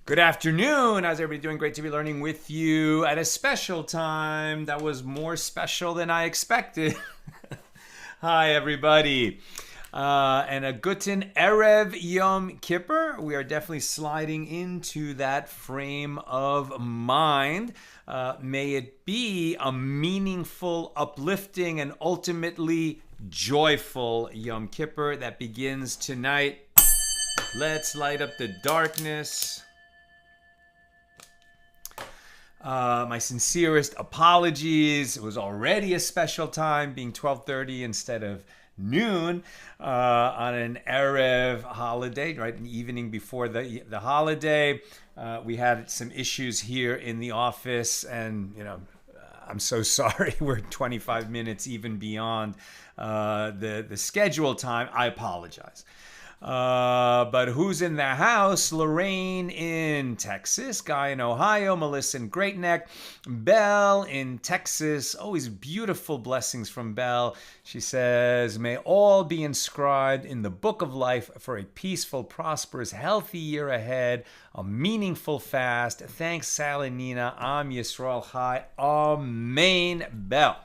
Good afternoon. How's everybody doing? Great to be learning with you at a special time that was more special than I expected. Hi, everybody. And a guten Erev Yom Kippur. We are definitely sliding into that frame of mind. May it be a meaningful, uplifting, and ultimately joyful Yom Kippur that begins tonight. Let's light up the darkness. My sincerest apologies. It was already a special time, being 12:30 instead of noon on an Erev holiday, right? An evening before the holiday. We had some issues here in the office, and I'm so sorry. We're 25 minutes even beyond the scheduled time. I apologize. But who's in the house? Lorraine in Texas, Guy in Ohio, Melissa in Great Neck, Belle in Texas. Always beautiful blessings from Belle. She says, may all be inscribed in the book of life for a peaceful, prosperous, healthy year ahead, a meaningful fast. Thanks, Sally Nina. Am Yisrael Chai. Amen, Belle.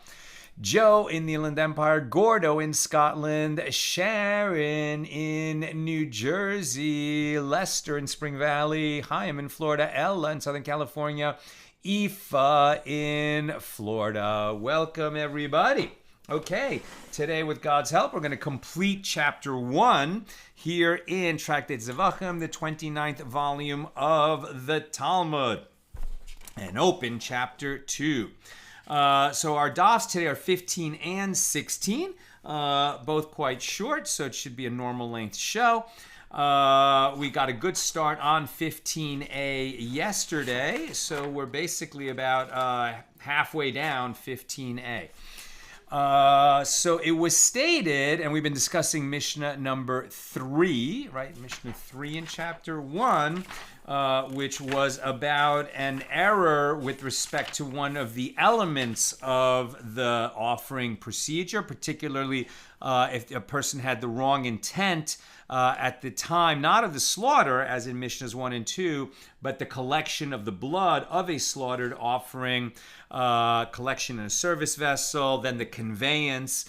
Joe in the Inland Empire, Gordo in Scotland, Sharon in New Jersey, Lester in Spring Valley, Chaim in Florida, Ella in Southern California, Aoife in Florida. Welcome, everybody. Okay, today with God's help, we're going to complete chapter 1 here in Tractate Zevachim, the 29th volume of the Talmud, and open chapter 2. So our dafs today are 15 and 16, both quite short, so it should be a normal length show. We got a good start on 15a yesterday, so we're basically about halfway down 15a. So it was stated, and we've been discussing Mishnah number 3, right? Mishnah 3 in chapter 1, which was about an error with respect to one of the elements of the offering procedure, particularly if a person had the wrong intent at the time, not of the slaughter, as in Mishnahs 1 and 2, but the collection of the blood of a slaughtered offering, collection in a service vessel, then the conveyance,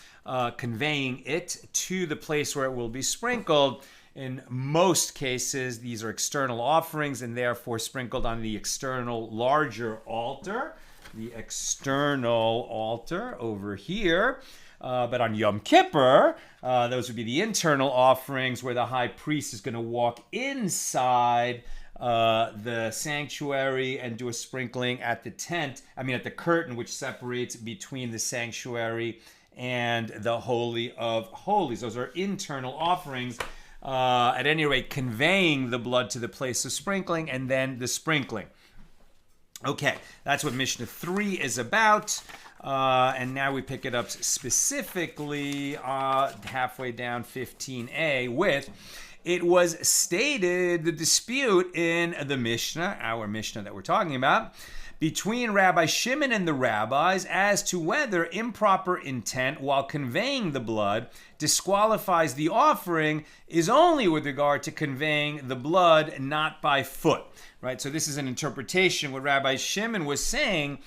conveying it to the place where it will be sprinkled. In most cases, these are external offerings and therefore sprinkled on the external larger altar. The external altar over here. But on Yom Kippur, those would be the internal offerings where the high priest is going to walk inside the sanctuary and do a sprinkling at the at the curtain which separates between the sanctuary and the Holy of Holies. Those are internal offerings. At any rate, conveying the blood to the place of sprinkling and then the sprinkling. Okay, that's what Mishnah 3 is about. And now we pick it up specifically halfway down 15a with, it was stated, the dispute in the Mishnah, our Mishnah that we're talking about, between Rabbi Shimon and the rabbis as to whether improper intent while conveying the blood disqualifies the offering is only with regard to conveying the blood, not by foot. Right? So this is an interpretation. What Rabbi Shimon was saying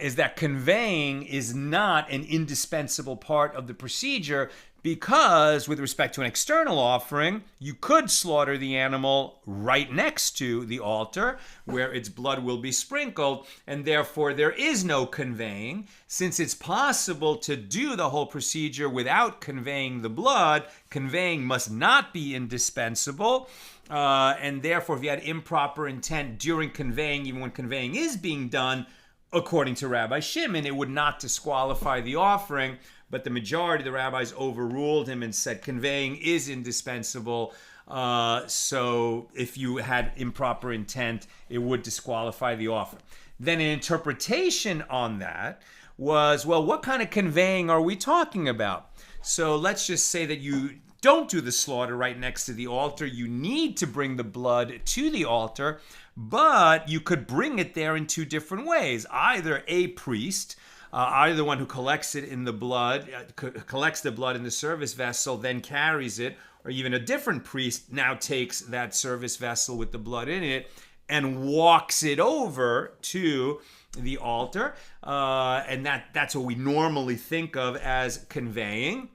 is that conveying is not an indispensable part of the procedure, because with respect to an external offering, you could slaughter the animal right next to the altar where its blood will be sprinkled, and therefore there is no conveying. Since it's possible to do the whole procedure without conveying the blood, conveying must not be indispensable. And therefore, if you had improper intent during conveying, even when conveying is being done, according to Rabbi Shimon, it would not disqualify the offering. But the majority of the rabbis overruled him and said conveying is indispensable. So if you had improper intent, it would disqualify the offering. Then an interpretation on that was, well, what kind of conveying are we talking about? So let's just say that you don't do the slaughter right next to the altar. You need to bring the blood to the altar, but you could bring it there in two different ways. Either a priest, either the one who collects it in the blood, collects the blood in the service vessel, then carries it, or even a different priest now takes that service vessel with the blood in it and walks it over to the altar. And that's what we normally think of as conveying.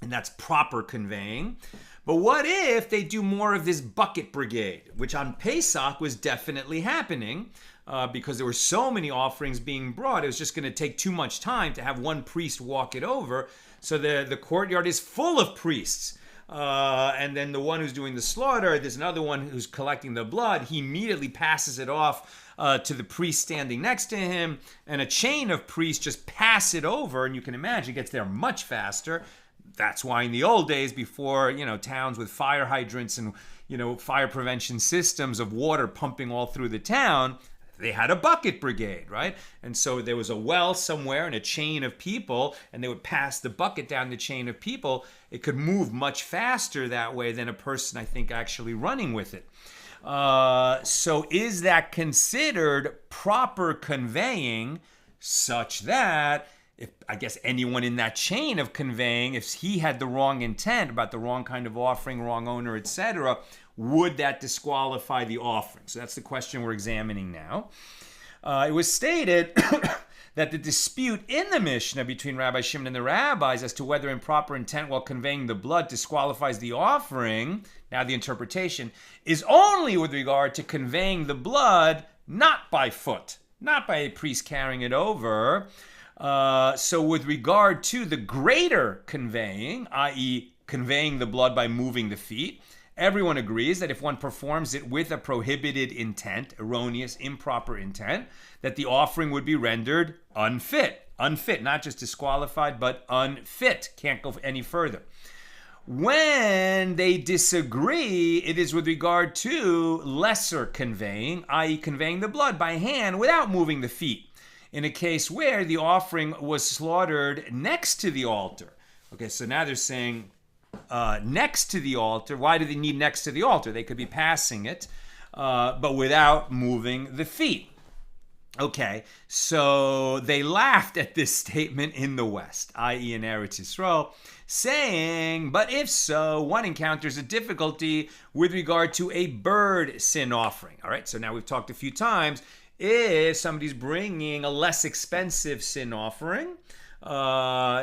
And that's proper conveying. But what if they do more of this bucket brigade, which on Pesach was definitely happening because there were so many offerings being brought. It was just going to take too much time to have one priest walk it over. So the courtyard is full of priests. And then the one who's doing the slaughter, there's another one who's collecting the blood. He immediately passes it off to the priest standing next to him. And a chain of priests just pass it over. And you can imagine it gets there much faster. That's why in the old days, before, towns with fire hydrants and, fire prevention systems of water pumping all through the town, they had a bucket brigade, right? And so there was a well somewhere and a chain of people, and they would pass the bucket down the chain of people. It could move much faster that way than a person, I think, actually running with it. So is that considered proper conveying such that if, I guess, anyone in that chain of conveying, if he had the wrong intent about the wrong kind of offering, wrong owner, etc., would that disqualify the offering? So that's the question we're examining now. It was stated that the dispute in the Mishnah between Rabbi Shimon and the rabbis as to whether improper intent while conveying the blood disqualifies the offering, now the interpretation, is only with regard to conveying the blood, not by foot, not by a priest carrying it over. So with regard to the greater conveying, i.e. conveying the blood by moving the feet, everyone agrees that if one performs it with a prohibited intent, erroneous, improper intent, that the offering would be rendered unfit. Unfit, not just disqualified, but unfit. Can't go any further. When they disagree, it is with regard to lesser conveying, i.e. conveying the blood by hand without moving the feet, in a case where the offering was slaughtered next to the altar. Okay, so now they're saying next to the altar. Why do they need next to the altar? They could be passing it, but without moving the feet. Okay, so they laughed at this statement in the West, i.e. in Eretz Yisrael, saying, but if so, one encounters a difficulty with regard to a bird sin offering. All right, so now we've talked a few times. If somebody's bringing a less expensive sin offering,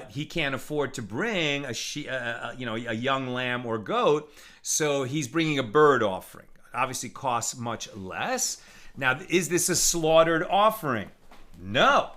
he can't afford to bring a young lamb or goat, so he's bringing a bird offering. Obviously costs much less. Now, is this a slaughtered offering? No,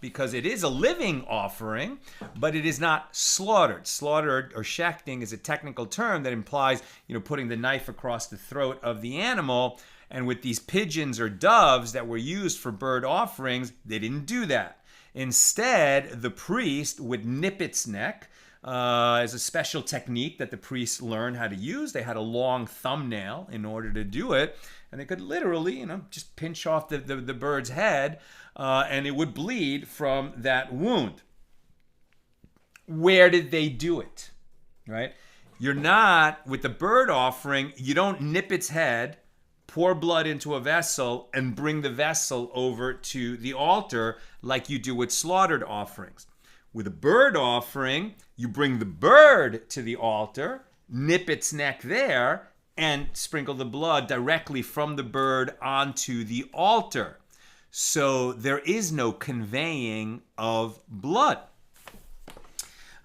because it is a living offering, but it is not slaughtered. Slaughtered or shechting is a technical term that implies, putting the knife across the throat of the animal. And with these pigeons or doves that were used for bird offerings, they didn't do that. Instead, the priest would nip its neck as a special technique that the priests learned how to use. They had a long thumbnail in order to do it. And they could literally, just pinch off the bird's head. and it would bleed from that wound. Where did they do it? Right? You're not, with the bird offering, you don't nip its head, pour blood into a vessel, and bring the vessel over to the altar like you do with slaughtered offerings. With a bird offering, you bring the bird to the altar, nip its neck there, and sprinkle the blood directly from the bird onto the altar. So there is no conveying of blood.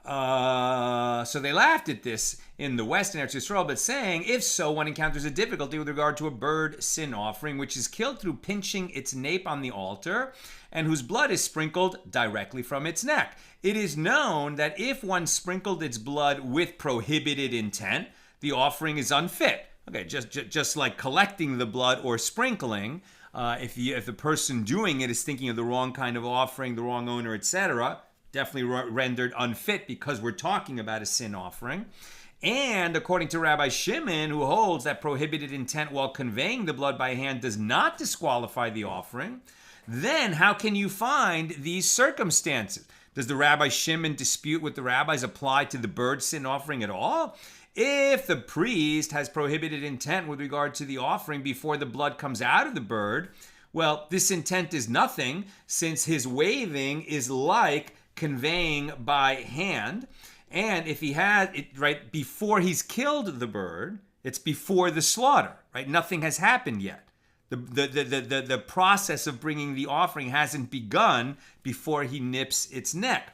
So they laughed at this in the West in Eretz Yisrael, but saying, if so, one encounters a difficulty with regard to a bird sin offering, which is killed through pinching its nape on the altar, and whose blood is sprinkled directly from its neck. It is known that if one sprinkled its blood with prohibited intent, the offering is unfit. Okay, just like collecting the blood or sprinkling, if the person doing it is thinking of the wrong kind of offering, the wrong owner, etc., definitely rendered unfit because we're talking about a sin offering. And according to Rabbi Shimon, who holds that prohibited intent while conveying the blood by hand does not disqualify the offering, then how can you find these circumstances? Does the Rabbi Shimon dispute with the rabbis apply to the bird sin offering at all? If the priest has prohibited intent with regard to the offering before the blood comes out of the bird, well, this intent is nothing, since his waving is like conveying by hand. And if he had it right before he's killed the bird, it's before the slaughter, right? Nothing has happened yet. The process of bringing the offering hasn't begun before he nips its neck.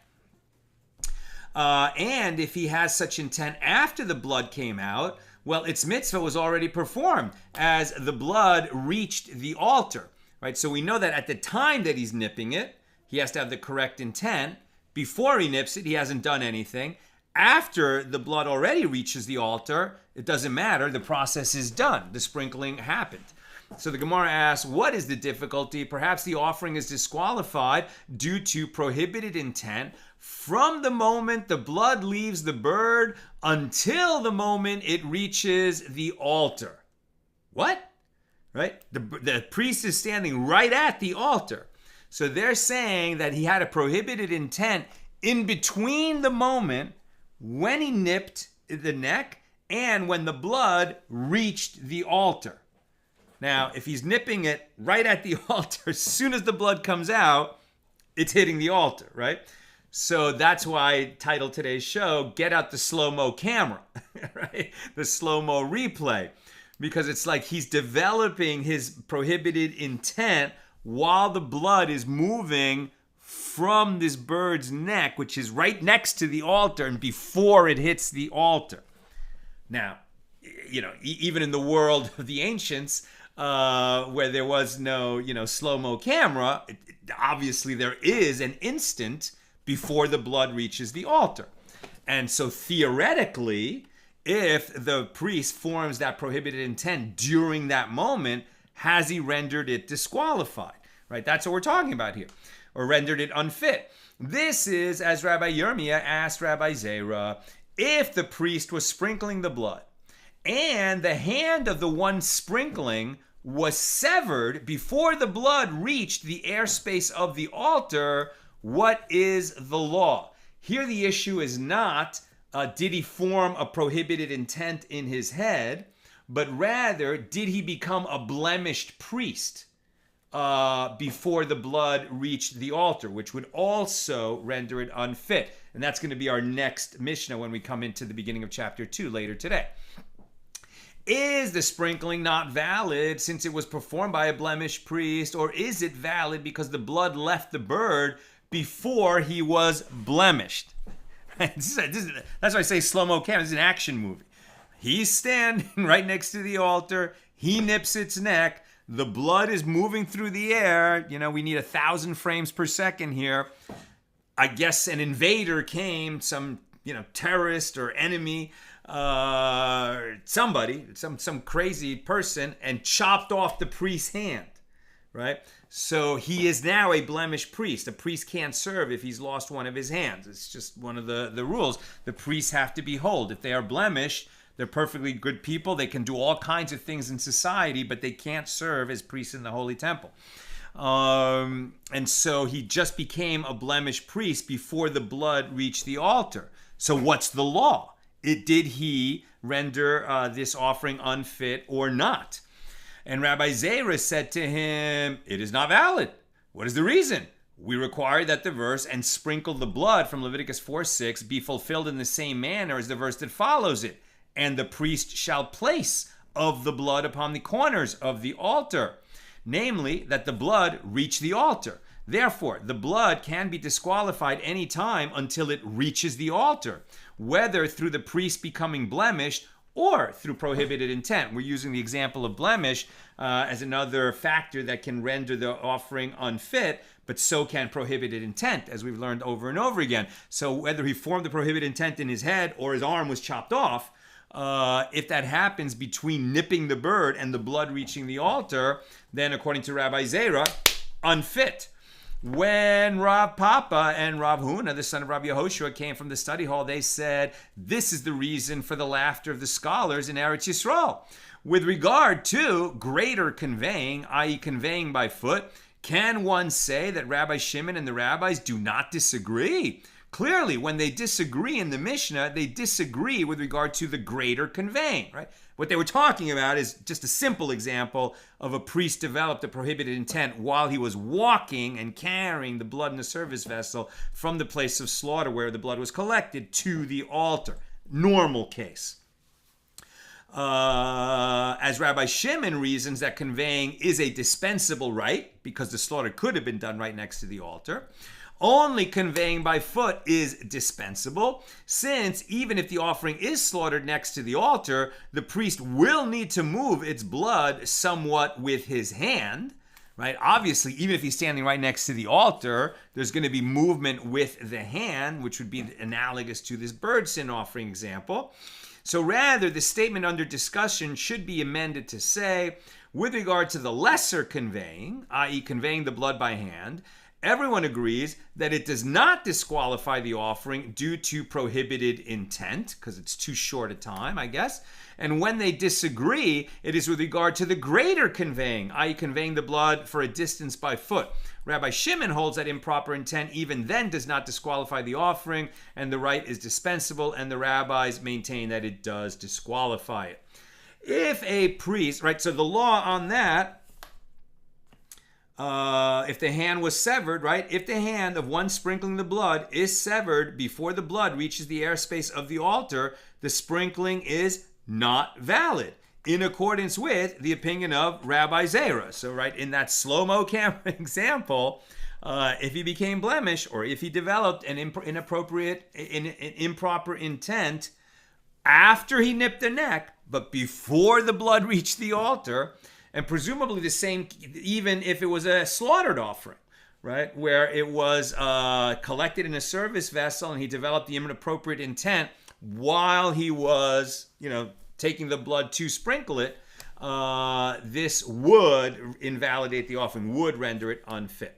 And if he has such intent after the blood came out, well, its mitzvah was already performed as the blood reached the altar, right? So we know that at the time that he's nipping it, he has to have the correct intent. Before he nips it, he hasn't done anything. After the blood already reaches the altar, it doesn't matter. The process is done. The sprinkling happened. So the Gemara asks, what is the difficulty? Perhaps the offering is disqualified due to prohibited intent from the moment the blood leaves the bird until the moment it reaches the altar. What? Right? The priest is standing right at the altar. So they're saying that he had a prohibited intent in between the moment when he nipped the neck and when the blood reached the altar. Now, if he's nipping it right at the altar, as soon as the blood comes out, it's hitting the altar, right? So that's why I titled today's show, Get Out the SLO-MO Camera, right? The SLO-MO replay. Because it's like he's developing his prohibited intent while the blood is moving from this bird's neck, which is right next to the altar and before it hits the altar. Now, even in the world of the ancients, where there was no, slow-mo camera, obviously there is an instant before the blood reaches the altar. And so theoretically, if the priest forms that prohibited intent during that moment, has he rendered it disqualified? Right? That's what we're talking about here. Or rendered it unfit. This is, as Rabbi Yirmiyah asked Rabbi Zera, if the priest was sprinkling the blood and the hand of the one sprinkling was severed before the blood reached the airspace of the altar, what is the law? Here the issue is not, did he form a prohibited intent in his head, but rather, did he become a blemished priest before the blood reached the altar, which would also render it unfit. And that's going to be our next Mishnah when we come into the beginning of chapter 2 later today. Is the sprinkling not valid since it was performed by a blemished priest, or is it valid because the blood left the bird before he was blemished? That's why I say slow-mo camera. This is an action movie. He's standing right next to the altar. He nips its neck. The blood is moving through the air. We need 1,000 frames per second here. I guess an invader came, some, terrorist or enemy, somebody, some crazy person, and chopped off the priest's hand, right? So he is now a blemished priest. A priest can't serve if he's lost one of his hands. It's just one of the rules. The priests have to be whole. If they are blemished, they're perfectly good people. They can do all kinds of things in society, but they can't serve as priests in the Holy Temple. And so he just became a blemished priest before the blood reached the altar. So what's the law? Did he render this offering unfit or not? And Rabbi Zera said to him, it is not valid. What is the reason? We require that the verse, and sprinkle the blood from Leviticus 4:6, be fulfilled in the same manner as the verse that follows it. And the priest shall place of the blood upon the corners of the altar. Namely, that the blood reach the altar. Therefore, the blood can be disqualified any time until it reaches the altar, whether through the priest becoming blemished or through prohibited intent. We're using the example of blemish as another factor that can render the offering unfit, but so can prohibited intent, as we've learned over and over again. So whether he formed the prohibited intent in his head or his arm was chopped off, if that happens between nipping the bird and the blood reaching the altar, then according to Rabbi Zera, unfit. When Rav Papa and Rav Huna, the son of Rabbi Yehoshua, came from the study hall, they said, this is the reason for the laughter of the scholars in Eretz Yisrael. With regard to greater conveying, i.e. conveying by foot, can one say that Rabbi Shimon and the rabbis do not disagree? Clearly, when they disagree in the Mishnah, they disagree with regard to the greater conveying, right? What they were talking about is just a simple example of a priest developed a prohibited intent while he was walking and carrying the blood in the service vessel from the place of slaughter where the blood was collected to the altar. Normal case. As Rabbi Shimon reasons that conveying is a dispensable rite because the slaughter could have been done right next to the altar. Only conveying by foot is dispensable, since even if the offering is slaughtered next to the altar, the priest will need to move its blood somewhat with his hand, right? Obviously, even if he's standing right next to the altar, there's going to be movement with the hand, which would be analogous to this bird sin offering example. So rather, the statement under discussion should be amended to say, with regard to the lesser conveying, i.e. conveying the blood by hand, everyone agrees that it does not disqualify the offering due to prohibited intent, because it's too short a time, I guess. And when they disagree, it is with regard to the greater conveying, i.e. conveying the blood for a distance by foot. Rabbi Shimon holds that improper intent even then does not disqualify the offering, and the rite is dispensable, and the rabbis maintain that it does disqualify it. If a priest, right, so the law on that, if the hand was severed, right? If the hand of one sprinkling the blood is severed before the blood reaches the airspace of the altar, the sprinkling is not valid, in accordance with the opinion of Rabbi Zera. So, right, in that SLO-MO camera example, if he became blemish or if he developed an improper intent after he nipped the neck, but before the blood reached the altar, and presumably the same, even if it was a slaughtered offering, right, where it was collected in a service vessel and he developed the inappropriate intent while he was, taking the blood to sprinkle it, this would invalidate the offering, would render it unfit.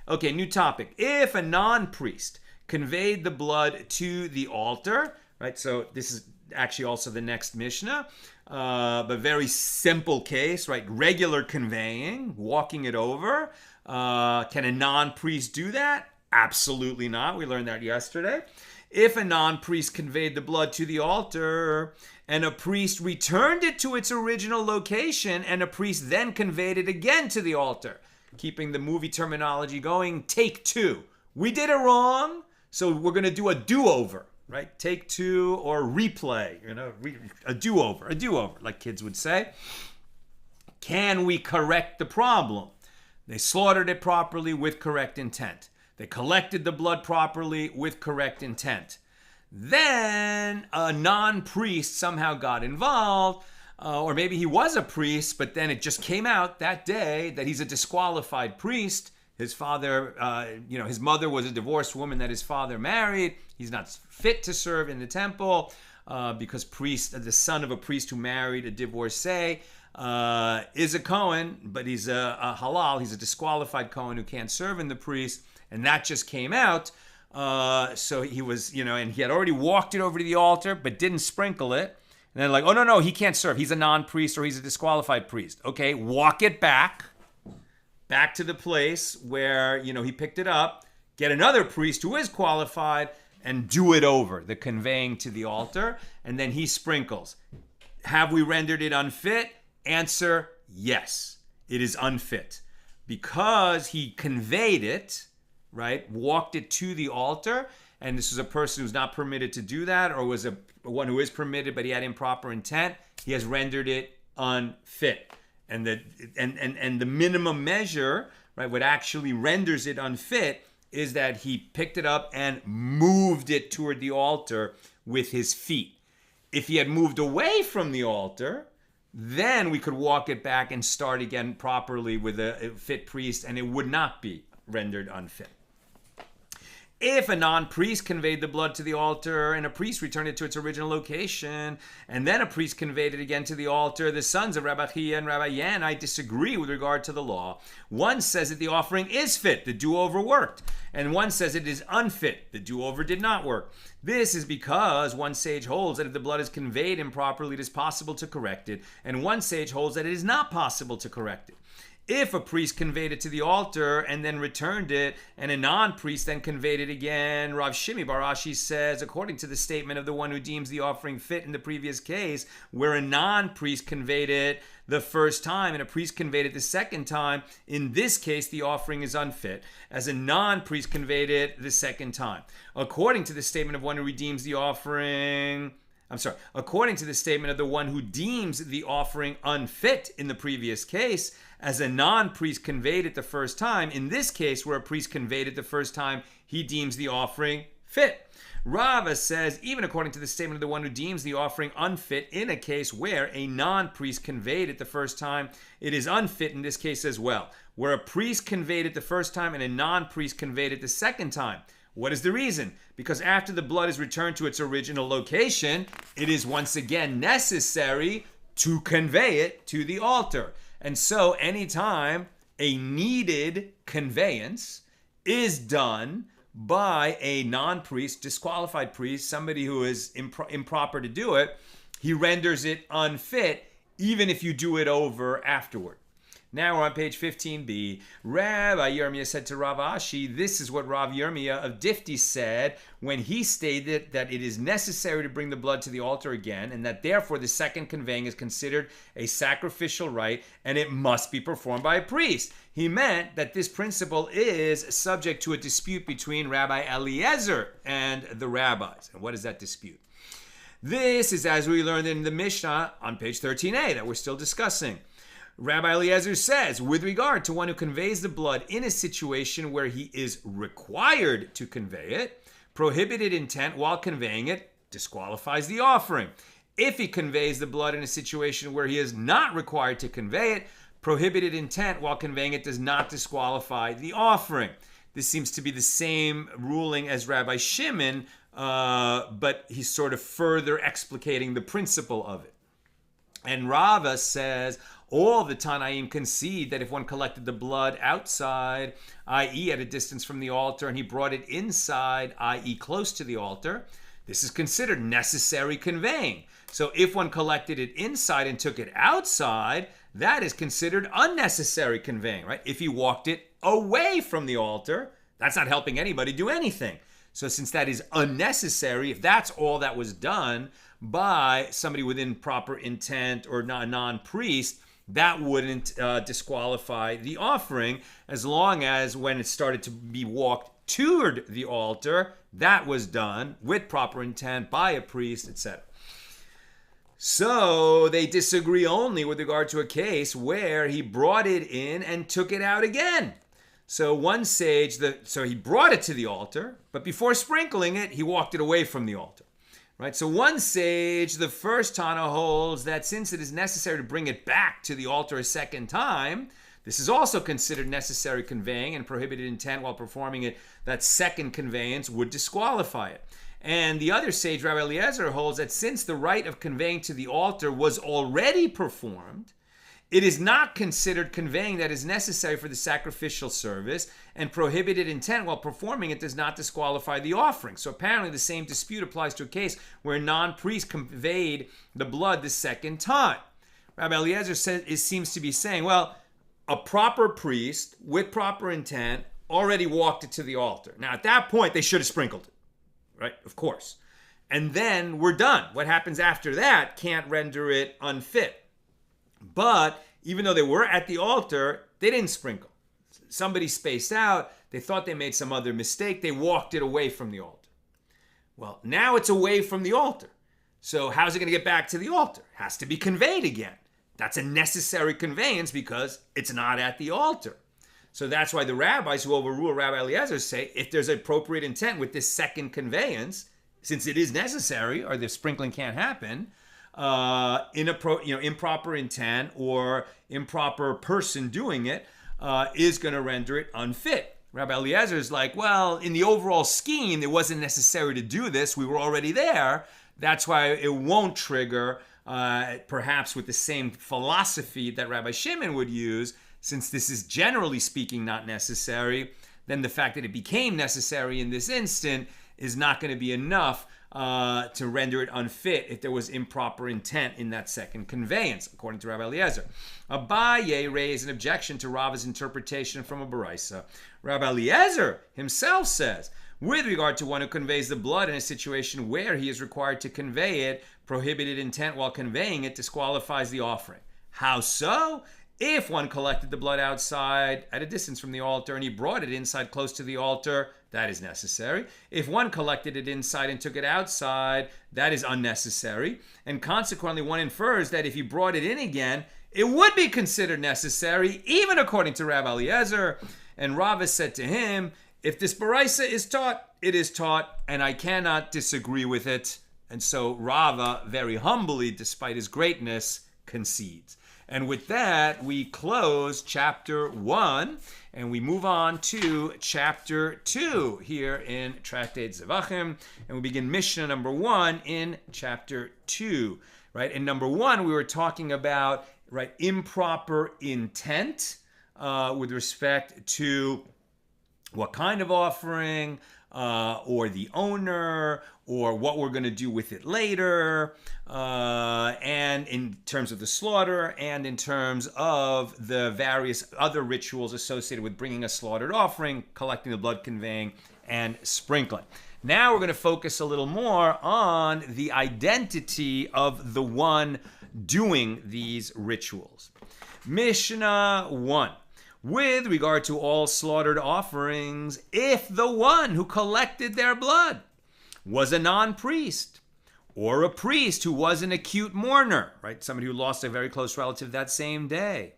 Okay, new topic. If a non-priest conveyed the blood to the altar, right, so this is actually also the next Mishnah, but very simple case, right? Regular conveying, walking it over. Can a non-priest do that? Absolutely not. We learned that yesterday. If a non-priest conveyed the blood to the altar and a priest returned it to its original location and a priest then conveyed it again to the altar, keeping the movie terminology going, take two. We did it wrong, so we're going to do a do-over. Right? Take two or replay, a do-over, like kids would say. Can we correct the problem? They slaughtered it properly with correct intent. They collected the blood properly with correct intent. Then a non-priest somehow got involved, or maybe he was a priest, but then it just came out that day that he's a disqualified priest. His father, his mother was a divorced woman that his father married. He's not fit to serve in the temple because the son of a priest who married a divorcee is a Cohen, but he's a halal. He's a disqualified Cohen who can't serve in the priest. And that just came out. So he was, and he had already walked it over to the altar, but didn't sprinkle it. And they're like, oh, no, he can't serve. He's a non-priest or he's a disqualified priest. Okay, walk it back back to the place where, he picked it up, get another priest who is qualified, and do it over, the conveying to the altar, and then he sprinkles. Have we rendered it unfit? Answer, yes, it is unfit. Because he conveyed it, right, walked it to the altar, and this is a person who's not permitted to do that, or was one who is permitted but he had improper intent, he has rendered it unfit. And the minimum measure, right, what actually renders it unfit is that he picked it up and moved it toward the altar with his feet. If he had moved away from the altar, then we could walk it back and start again properly with a fit priest, and it would not be rendered unfit. If a non-priest conveyed the blood to the altar and a priest returned it to its original location, and then a priest conveyed it again to the altar, the sons of Rabbi Chia and Rabbi Yanai disagree with regard to the law. One says that the offering is fit, the do-over worked, and one says it is unfit, the do-over did not work. This is because one sage holds that if the blood is conveyed improperly, it is possible to correct it, and one sage holds that it is not possible to correct it. If a priest conveyed it to the altar and then returned it, and a non-priest then conveyed it again, Rav Shimi bar Ashi says, according to the statement of the one who deems the offering fit in the previous case, where a non-priest conveyed it the first time and a priest conveyed it the second time, in this case the offering is unfit, as a non-priest conveyed it the second time. According to the statement of one who redeems the offering... according to the statement of the one who deems the offering unfit in the previous case, as a non-priest conveyed it the first time, in this case where a priest conveyed it the first time, he deems the offering fit. Rava says, even according to the statement of the one who deems the offering unfit in a case where a non-priest conveyed it the first time, it is unfit in this case as well. Where a priest conveyed it the first time and a non-priest conveyed it the second time. What is the reason? Because after the blood is returned to its original location, it is once again necessary to convey it to the altar. And so anytime a needed conveyance is done by a non-priest, disqualified priest, somebody who is improper to do it, he renders it unfit, even if you do it over afterward. Now we're on page 15b. Rabbi Yirmiyah said to Rav Ashi, this is what Rav Yirmiyah of Difti said when he stated that it is necessary to bring the blood to the altar again, and that therefore the second conveying is considered a sacrificial rite, and it must be performed by a priest. He meant that this principle is subject to a dispute between Rabbi Eliezer and the rabbis. And what is that dispute? This is as we learned in the Mishnah on page 13a that we're still discussing. Rabbi Eliezer says, with regard to one who conveys the blood in a situation where he is required to convey it, prohibited intent while conveying it disqualifies the offering. If he conveys the blood in a situation where he is not required to convey it, prohibited intent while conveying it does not disqualify the offering. This seems to be the same ruling as Rabbi Shimon, but he's sort of further explicating the principle of it. And Rava says, all the Tanaim concede that if one collected the blood outside, i.e. at a distance from the altar, and he brought it inside, i.e. close to the altar, this is considered necessary conveying. So if one collected it inside and took it outside, that is considered unnecessary conveying, right? If he walked it away from the altar, that's not helping anybody do anything. So since that is unnecessary, if that's all that was done by somebody with improper intent or a non-priest, that wouldn't disqualify the offering, as long as when it started to be walked toward the altar, that was done with proper intent by a priest, etc. So they disagree only with regard to a case where he brought it in and took it out again. So one sage, so he brought it to the altar, but before sprinkling it, he walked it away from the altar. Right, so one sage, the first Tana, holds that since it is necessary to bring it back to the altar a second time, this is also considered necessary conveying, and prohibited intent while performing it, that second conveyance would disqualify it. And the other sage, Rabbi Eliezer, holds that since the rite of conveying to the altar was already performed, it is not considered conveying that is necessary for the sacrificial service, and prohibited intent while performing it does not disqualify the offering. So apparently the same dispute applies to a case where a non-priest conveyed the blood the second time. Rabbi Eliezer seems to be saying, well, a proper priest with proper intent already walked it to the altar. Now, at that point, they should have sprinkled it, right? Of course. And then we're done. What happens after that can't render it unfit. But even though they were at the altar, they didn't sprinkle. Somebody spaced out. They thought they made some other mistake. They walked it away from the altar. Well, now it's away from the altar. So how's it going to get back to the altar? It has to be conveyed again. That's a necessary conveyance because it's not at the altar. So that's why the rabbis who overrule Rabbi Eliezer say if there's appropriate intent with this second conveyance, since it is necessary or the sprinkling can't happen, improper intent or improper person doing it is going to render it unfit. Rabbi Eliezer is like, well, in the overall scheme, it wasn't necessary to do this. We were already there. That's why it won't trigger, perhaps with the same philosophy that Rabbi Shimon would use, since this is generally speaking not necessary, then the fact that it became necessary in this instant is not going to be enough to render it unfit if there was improper intent in that second conveyance, according to Rabbi Eliezer. Abaye raised an objection to Rava's interpretation from a Baraisa. Rabbi Eliezer himself says, with regard to one who conveys the blood in a situation where he is required to convey it, prohibited intent while conveying it disqualifies the offering. How so? If one collected the blood outside at a distance from the altar and he brought it inside close to the altar, that is necessary. If one collected it inside and took it outside, that is unnecessary. And consequently, one infers that if he brought it in again, it would be considered necessary, even according to Rabbi Eliezer. And Rava said to him, if this Baraisa is taught, it is taught, and I cannot disagree with it. And so Rava, very humbly, despite his greatness, concedes. And with that, we close chapter 1, and we move on to chapter 2 here in Tractate Zevachim, and we begin Mishnah number 1 in chapter 2. Right? In number 1, we were talking about improper intent with respect to what kind of offering, or the owner, or what we're going to do with it later, and in terms of the slaughter, and in terms of the various other rituals associated with bringing a slaughtered offering, collecting the blood, conveying, and sprinkling. Now we're going to focus a little more on the identity of the one doing these rituals. Mishnah 1. With regard to all slaughtered offerings, if the one who collected their blood was a non-priest, or a priest who was an acute mourner, right? Somebody who lost a very close relative that same day,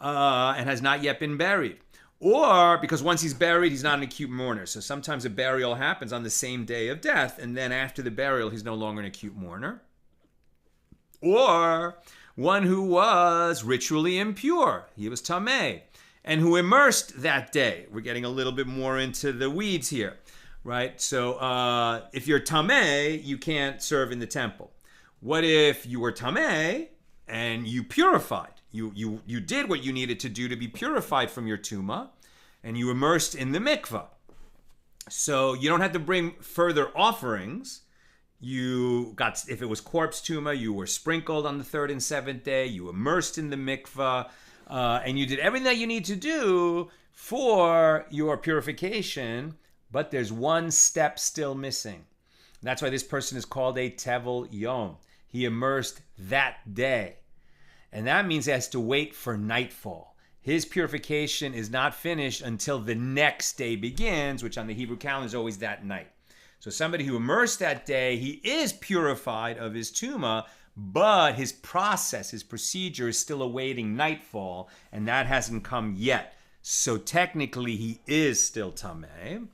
and has not yet been buried. Or, because once he's buried, he's not an acute mourner. So sometimes a burial happens on the same day of death, and then after the burial, he's no longer an acute mourner. Or one who was ritually impure, he was tameh, and who immersed that day. We're getting a little bit more into the weeds here, right? So if you're tameh, you can't serve in the temple. What if you were tameh and you purified? You did what you needed to do to be purified from your tuma, and you immersed in the mikvah. So you don't have to bring further offerings. If it was corpse tuma, you were sprinkled on the 3rd and 7th day, you immersed in the mikvah, and you did everything that you need to do for your purification, but there's one step still missing. That's why this person is called a tevel yom. He immersed that day. And that means he has to wait for nightfall. His purification is not finished until the next day begins, which on the Hebrew calendar is always that night. So somebody who immersed that day, he is purified of his tuma, but his process, his procedure is still awaiting nightfall, and that hasn't come yet. So technically, he is still tameh.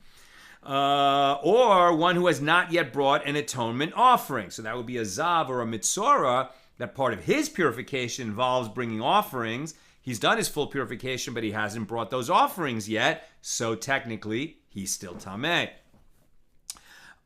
Or one who has not yet brought an atonement offering. So that would be a zav or a mitzorah. That part of his purification involves bringing offerings. He's done his full purification, but he hasn't brought those offerings yet. So technically, he's still tameh.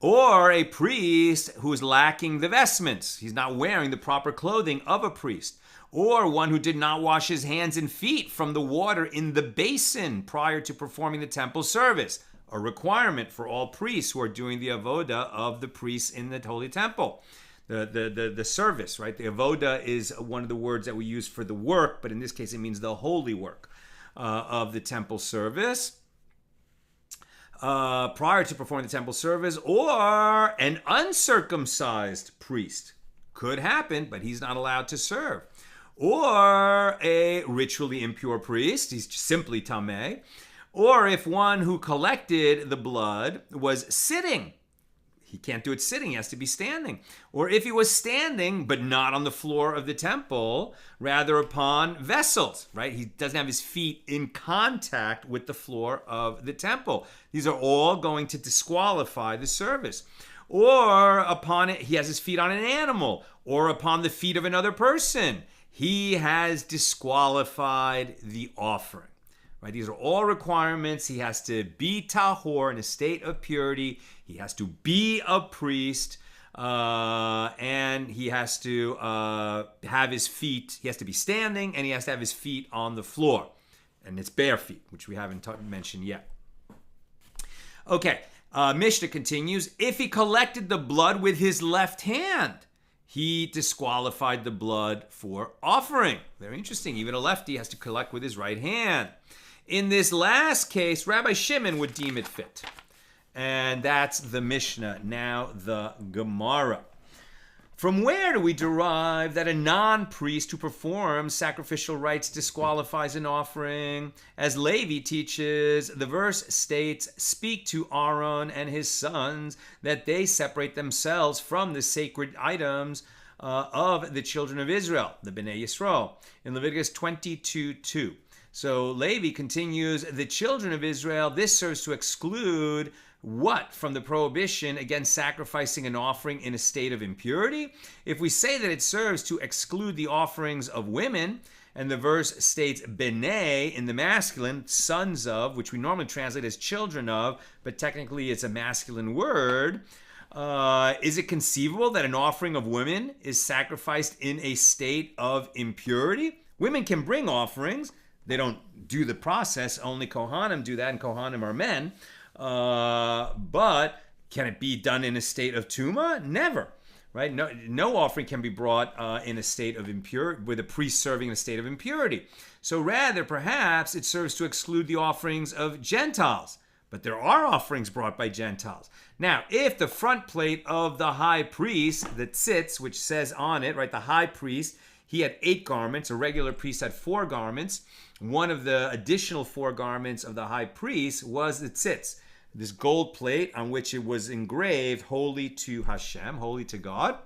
Or a priest who is lacking the vestments. He's not wearing the proper clothing of a priest. Or one who did not wash his hands and feet from the water in the basin prior to performing the temple service. A requirement for all priests who are doing the avoda of the priests in the Holy Temple. the service, right? The avoda is one of the words that we use for the work, but in this case it means the holy work of the temple service. Prior to performing the temple service, or an uncircumcised priest. Could happen, but he's not allowed to serve. Or a ritually impure priest, he's simply tameh. Or if one who collected the blood was sitting, he can't do it sitting, he has to be standing. Or if he was standing, but not on the floor of the temple, rather upon vessels, right? He doesn't have his feet in contact with the floor of the temple. These are all going to disqualify the service. Or upon it, he has his feet on an animal, or upon the feet of another person. He has disqualified the offering. Right? These are all requirements. He has to be tahor, in a state of purity. He has to be a priest, and he has to have his feet. He has to be standing, and he has to have his feet on the floor, and it's bare feet, which we haven't mentioned yet. Okay, Mishnah continues. If he collected the blood with his left hand, he disqualified the blood for offering. Very interesting. Even a lefty has to collect with his right hand. In this last case, Rabbi Shimon would deem it fit. And that's the Mishnah. Now the Gemara. From where do we derive that a non-priest who performs sacrificial rites disqualifies an offering? As Levi teaches, the verse states, "Speak to Aaron and his sons that they separate themselves from the sacred items of the children of Israel," the Bnei Yisrael, in Leviticus 22:2. So Levi continues, the children of Israel, this serves to exclude what from the prohibition against sacrificing an offering in a state of impurity? If we say that it serves to exclude the offerings of women, and the verse states bnei in the masculine, sons of, which we normally translate as children of, but technically it's a masculine word, is it conceivable that an offering of women is sacrificed in a state of impurity? Women can bring offerings. They don't do the process. Only Kohanim do that, and Kohanim are men. But can it be done in a state of tuma? Never, right? No offering can be brought in a state of impurity, with a priest serving in a state of impurity. So rather, perhaps it serves to exclude the offerings of Gentiles. But there are offerings brought by Gentiles. Now, if the front plate of the high priest, the tzitz, which says on it, right, the high priest, he had 8 garments, a regular priest had 4 garments. One of the additional 4 garments of the high priest was the tzitz, this gold plate on which it was engraved, holy to Hashem, holy to God.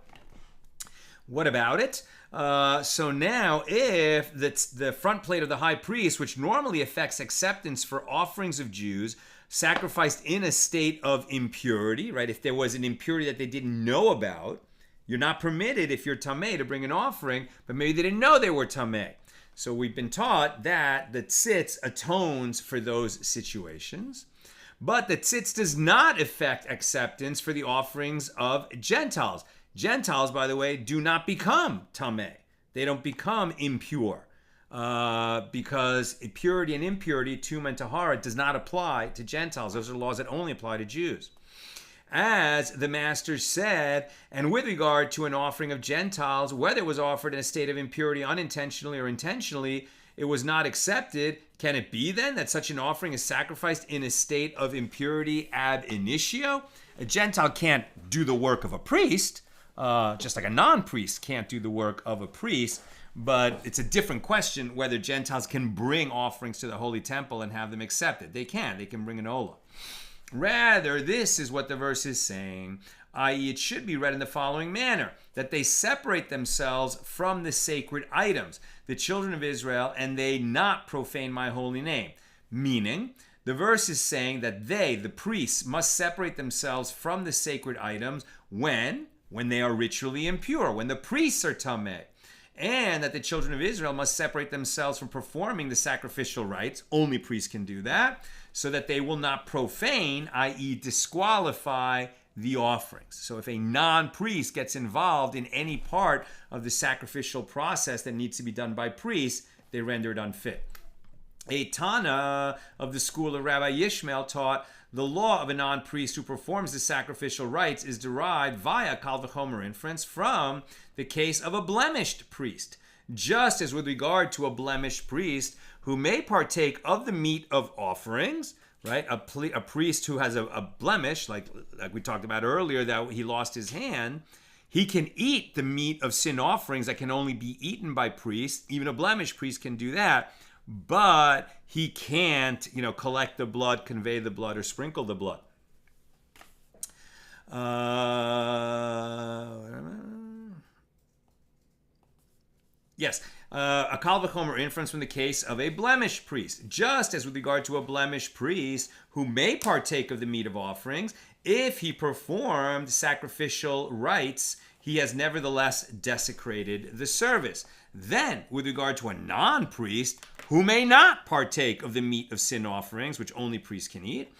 What about it? So now, if the front plate of the high priest, which normally affects acceptance for offerings of Jews, sacrificed in a state of impurity, right? If there was an impurity that they didn't know about, you're not permitted, if you're tameh, to bring an offering, but maybe they didn't know they were tameh. So we've been taught that the tzitz atones for those situations, but the tzitz does not affect acceptance for the offerings of Gentiles. Gentiles, by the way, do not become tameh. They don't become impure because purity and impurity, tuma and tahara, does not apply to Gentiles. Those are laws that only apply to Jews. As the master said, and with regard to an offering of Gentiles, whether it was offered in a state of impurity unintentionally or intentionally, it was not accepted. Can it be then that such an offering is sacrificed in a state of impurity ab initio? A Gentile can't do the work of a priest, just like a non-priest can't do the work of a priest, but it's a different question whether Gentiles can bring offerings to the Holy Temple and have them accepted. They can bring an olah. Rather, this is what the verse is saying, i.e. it should be read in the following manner, that they separate themselves from the sacred items, the children of Israel, and they not profane my holy name. Meaning, the verse is saying that they, the priests, must separate themselves from the sacred items when they are ritually impure, when the priests are tameh. And that the children of Israel must separate themselves from performing the sacrificial rites, only priests can do that, so that they will not profane, i.e. disqualify the offerings. So if a non-priest gets involved in any part of the sacrificial process that needs to be done by priests, they render it unfit. A Tana of the school of Rabbi Yishmael taught the law of a non-priest who performs the sacrificial rites is derived via kal v'chomer inference from the case of a blemished priest. Just as with regard to a blemished priest who may partake of the meat of offerings, right? A priest who has a blemish, like we talked about earlier, that he lost his hand, he can eat the meat of sin offerings that can only be eaten by priests. Even a blemished priest can do that, but he can't, collect the blood, convey the blood, or sprinkle the blood. Yes, a kal v'chomer inference from the case of a blemished priest. Just as with regard to a blemished priest who may partake of the meat of offerings, if he performed sacrificial rites, he has nevertheless desecrated the service. Then, with regard to a non-priest who may not partake of the meat of sin offerings, which only priests can eat,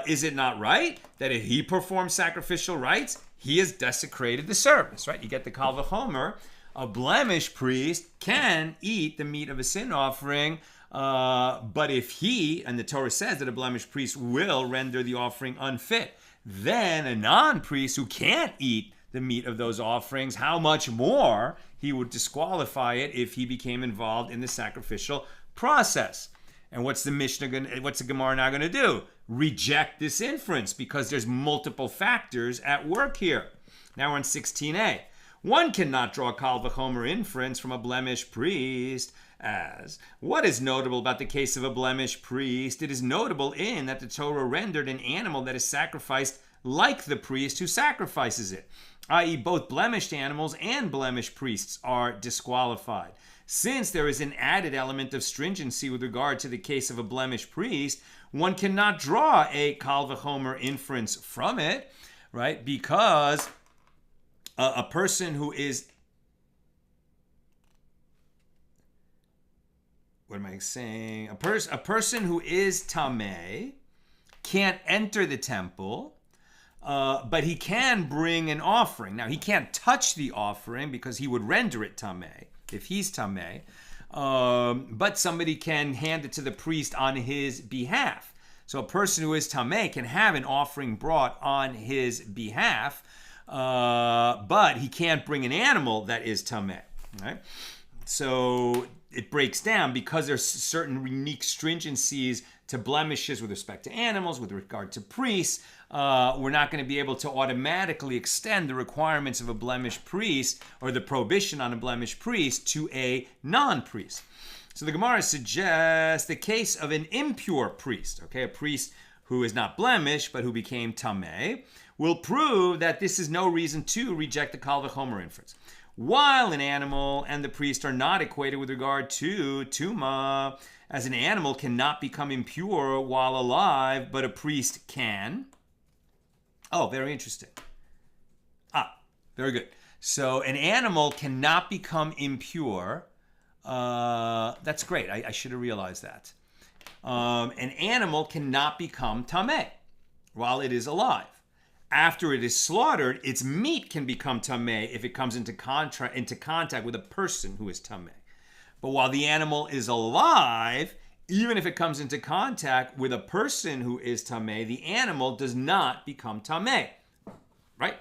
is it not right that if he performs sacrificial rites, he has desecrated the service, right? You get the kal v'chomer. A blemished priest can eat the meat of a sin offering, but if he, and the Torah says that a blemished priest will render the offering unfit, then a non-priest who can't eat the meat of those offerings, how much more he would disqualify it if he became involved in the sacrificial process. And what's the Gemara now going to do? Reject this inference because there's multiple factors at work here. Now we're on 16a. One cannot draw a kal v'chomer inference from a blemished priest as what is notable about the case of a blemished priest? It is notable in that the Torah rendered an animal that is sacrificed like the priest who sacrifices it, i.e. both blemished animals and blemished priests are disqualified. Since there is an added element of stringency with regard to the case of a blemished priest, one cannot draw a kal v'chomer inference from it, right? Because a person who is, what am I saying? A person who is tameh can't enter the temple, but he can bring an offering. Now, he can't touch the offering because he would render it tameh if he's tameh, but somebody can hand it to the priest on his behalf. So a person who is tameh can have an offering brought on his behalf, but he can't bring an animal that is tameh. Right? So it breaks down because there's certain unique stringencies to blemishes with respect to animals, with regard to priests. We're not going to be able to automatically extend the requirements of a blemished priest or the prohibition on a blemished priest to a non-priest. So the Gemara suggests the case of an impure priest, okay, a priest who is not blemished but who became tameh, will prove that this is no reason to reject the kal v'chomer inference. While an animal and the priest are not equated with regard to tuma, as an animal cannot become impure while alive, but a priest can. Oh, very interesting. Very good. So an animal cannot become impure. That's great. I should have realized that. An animal cannot become tameh while it is alive. After it is slaughtered, its meat can become tameh if it comes into contact with a person who is tameh. But while the animal is alive, even if it comes into contact with a person who is tameh, the animal does not become tameh. Right?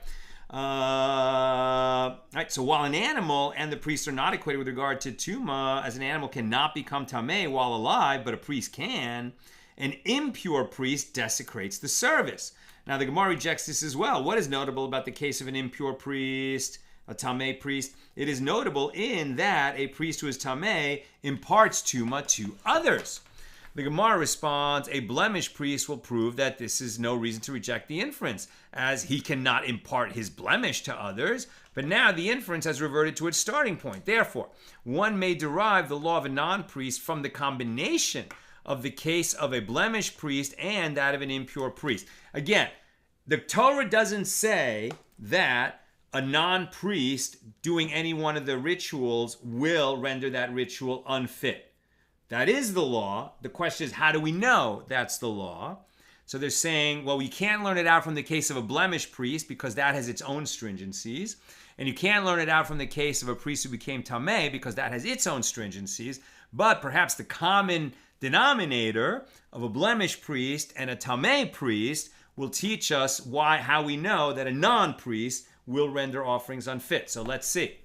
Right. So while an animal and the priest are not equated with regard to tuma, as an animal cannot become tameh while alive, but a priest can, an impure priest desecrates the service. Now, the Gemara rejects this as well. What is notable about the case of an impure priest, a tameh priest? It is notable in that a priest who is tameh imparts tuma to others. The Gemara responds, a blemished priest will prove that this is no reason to reject the inference, as he cannot impart his blemish to others, but now the inference has reverted to its starting point. Therefore, one may derive the law of a non-priest from the combination of the case of a blemished priest and that of an impure priest. Again, the Torah doesn't say that a non-priest doing any one of the rituals will render that ritual unfit. That is the law. The question is, how do we know that's the law? So they're saying, well, we can't learn it out from the case of a blemished priest because that has its own stringencies. And you can't learn it out from the case of a priest who became tameh because that has its own stringencies. But perhaps the common denominator of a blemished priest and a tameh priest will teach us how we know that a non-priest will render offerings unfit. So let's see.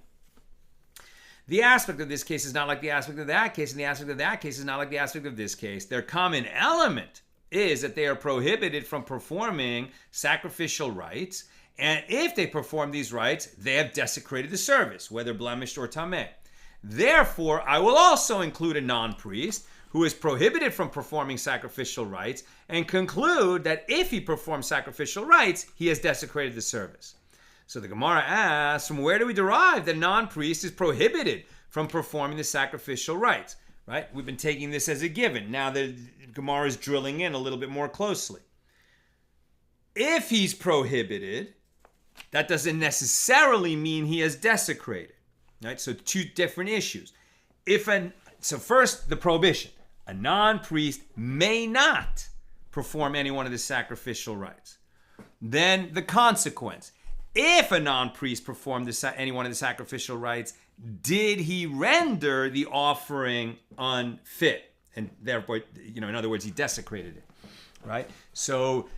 The aspect of this case is not like the aspect of that case, and the aspect of that case is not like the aspect of this case. Their common element is that they are prohibited from performing sacrificial rites, and if they perform these rites, they have desecrated the service, whether blemished or tameh. Therefore, I will also include a non-priest who is prohibited from performing sacrificial rites and conclude that if he performs sacrificial rites, he has desecrated the service. So the Gemara asks, from where do we derive that a non-priest is prohibited from performing the sacrificial rites? Right? We've been taking this as a given. Now the Gemara is drilling in a little bit more closely. If he's prohibited, that doesn't necessarily mean he has desecrated. Right? So two different issues. So first, the prohibition. A non-priest may not perform any one of the sacrificial rites. Then the consequence. If a non-priest performed any one of the sacrificial rites, did he render the offering unfit? And therefore, in other words, he desecrated it, right? So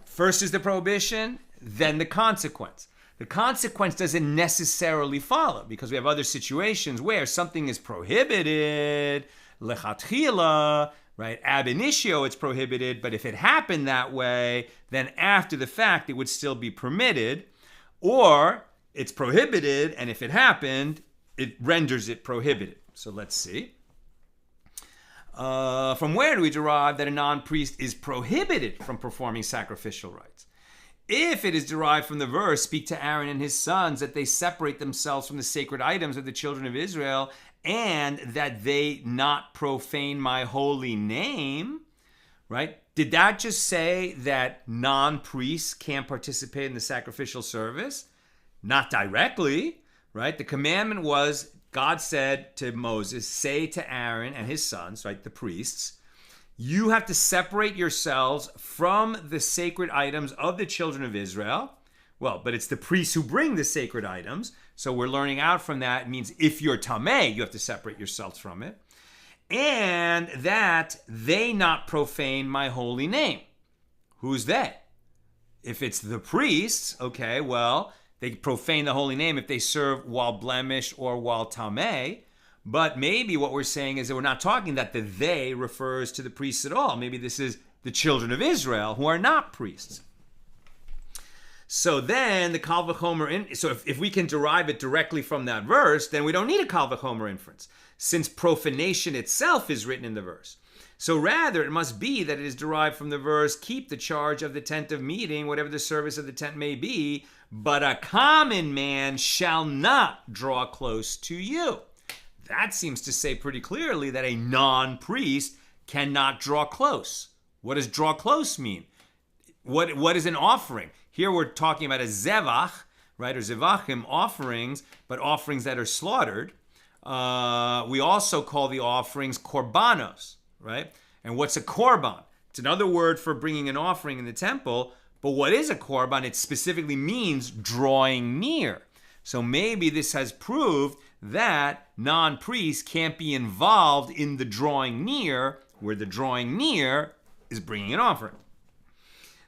first is the prohibition, then the consequence. The consequence doesn't necessarily follow because we have other situations where something is prohibited, lechatchila, right? Ab initio, it's prohibited, but if it happened that way, then after the fact, it would still be permitted. Or it's prohibited, and if it happened, it renders it prohibited. So let's see. From where do we derive that a non-priest is prohibited from performing sacrificial rites? If it is derived from the verse, speak to Aaron and his sons that they separate themselves from the sacred items of the children of Israel and that they not profane my holy name, right? Did that just say that non-priests can't participate in the sacrificial service? Not directly, right? The commandment was, God said to Moses, say to Aaron and his sons, right, the priests, you have to separate yourselves from the sacred items of the children of Israel. Well, but it's the priests who bring the sacred items. So we're learning out from that. It means if you're tameh, you have to separate yourselves from it. And that they not profane my holy name. Who's they? If it's the priests, okay, well, they profane the holy name if they serve while blemished or while tameh. But maybe what we're saying is that we're not talking that the they refers to the priests at all. Maybe this is the children of Israel who are not priests. So then the Kal V'chomer, so if we can derive it directly from that verse, then we don't need a Kal V'chomer inference, since profanation itself is written in the verse. So rather, it must be that it is derived from the verse, keep the charge of the tent of meeting, whatever the service of the tent may be, but a common man shall not draw close to you. That seems to say pretty clearly that a non-priest cannot draw close. What does draw close mean? What is an offering? Here we're talking about a zevach, right, or zevachim offerings, but offerings that are slaughtered. We also call the offerings korbanos, right? And what's a korban? It's another word for bringing an offering in the temple, but what is a korban? It specifically means drawing near. So maybe this has proved that non-priests can't be involved in the drawing near, where the drawing near is bringing an offering.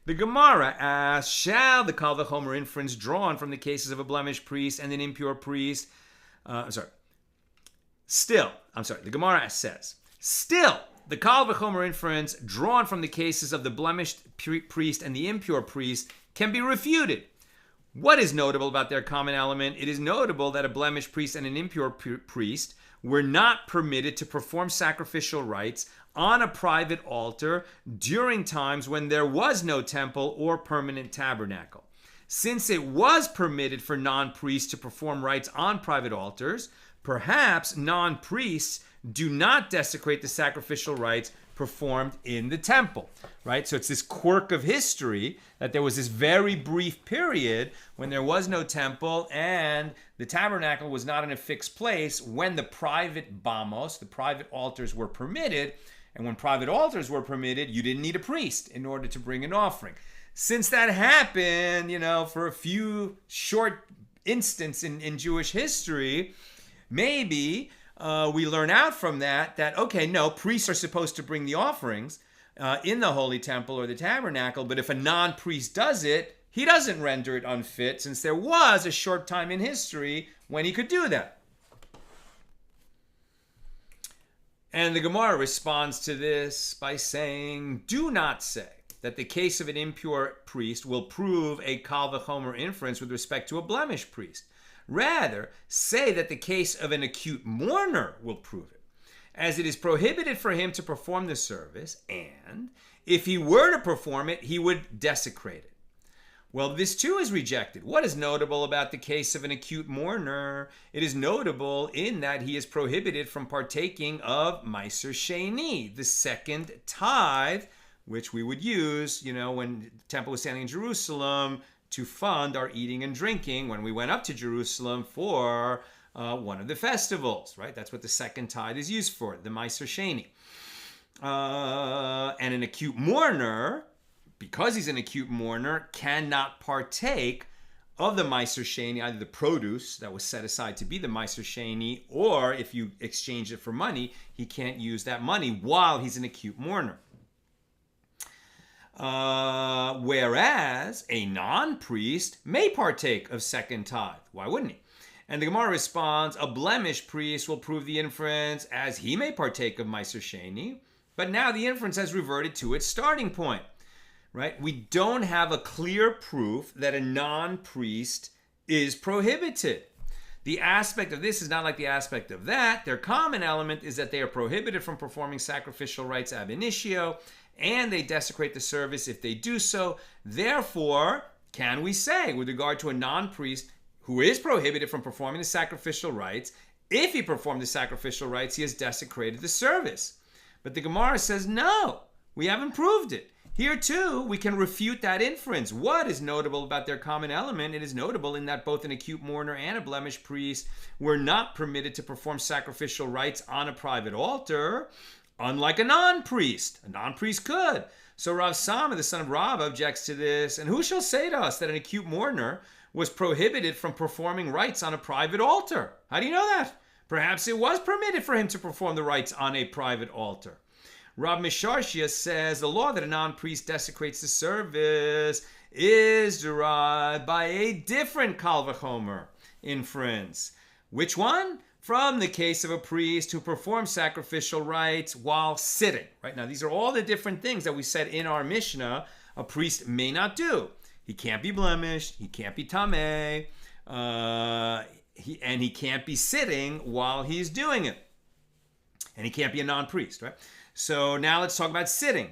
The Gemara asks, shall the Kal V'chomer inference drawn from the cases of a blemished priest and an impure priest, the Gemara says, still, the Kal V'chomer inference drawn from the cases of the blemished priest and the impure priest can be refuted. What is notable about their common element? It is notable that a blemished priest and an impure priest were not permitted to perform sacrificial rites on a private altar during times when there was no temple or permanent tabernacle. Since it was permitted for non-priests to perform rites on private altars, perhaps non-priests do not desecrate the sacrificial rites performed in the temple, right? So it's this quirk of history that there was this very brief period when there was no temple and the tabernacle was not in a fixed place when the private bamos, the private altars, were permitted. And when private altars were permitted, you didn't need a priest in order to bring an offering. Since that happened, for a few short instances in Jewish history, maybe we learn out from that, okay, no, priests are supposed to bring the offerings in the Holy Temple or the Tabernacle, but if a non-priest does it, he doesn't render it unfit, since there was a short time in history when he could do that. And the Gemara responds to this by saying, do not say that the case of an impure priest will prove a kal v'chomer inference with respect to a blemished priest. Rather, say that the case of an acute mourner will prove it, as it is prohibited for him to perform the service, and if he were to perform it, he would desecrate it. Well, this too is rejected. What is notable about the case of an acute mourner? It is notable in that he is prohibited from partaking of Meiser Sheni, the second tithe, which we would use, when the temple was standing in Jerusalem to fund our eating and drinking when we went up to Jerusalem for one of the festivals, right? That's what the second tithe is used for, the Meiser Sheni. And an acute mourner, because he's an acute mourner, cannot partake of the Meiser Sheni, either the produce that was set aside to be the Meiser Sheni, or if you exchange it for money, he can't use that money while he's an acute mourner. Whereas a non-priest may partake of second tithe. Why wouldn't he? And the Gemara responds, a blemished priest will prove the inference as he may partake of Meiser Sheni, but now the inference has reverted to its starting point. Right? We don't have a clear proof that a non-priest is prohibited. The aspect of this is not like the aspect of that. Their common element is that they are prohibited from performing sacrificial rites ab initio, and they desecrate the service if they do so. Therefore, can we say, with regard to a non-priest who is prohibited from performing the sacrificial rites, if he performed the sacrificial rites, he has desecrated the service? But the Gemara says, no, we haven't proved it. Here, too, we can refute that inference. What is notable about their common element? It is notable in that both an acute mourner and a blemished priest were not permitted to perform sacrificial rites on a private altar, unlike a non-priest. A non-priest could. So Rav Sama, the son of Rav, objects to this. And who shall say to us that an acute mourner was prohibited from performing rites on a private altar? How do you know that? Perhaps it was permitted for him to perform the rites on a private altar. Rav Misharshia says the law that a non-priest desecrates the service is derived by a different kal v'chomer inference. Which one? From the case of a priest who performs sacrificial rites while sitting. Right now, these are all the different things that we said in our Mishnah a priest may not do. He can't be blemished. He can't be tameh. And he can't be sitting while he's doing it. And he can't be a non-priest, right? So now let's talk about sitting.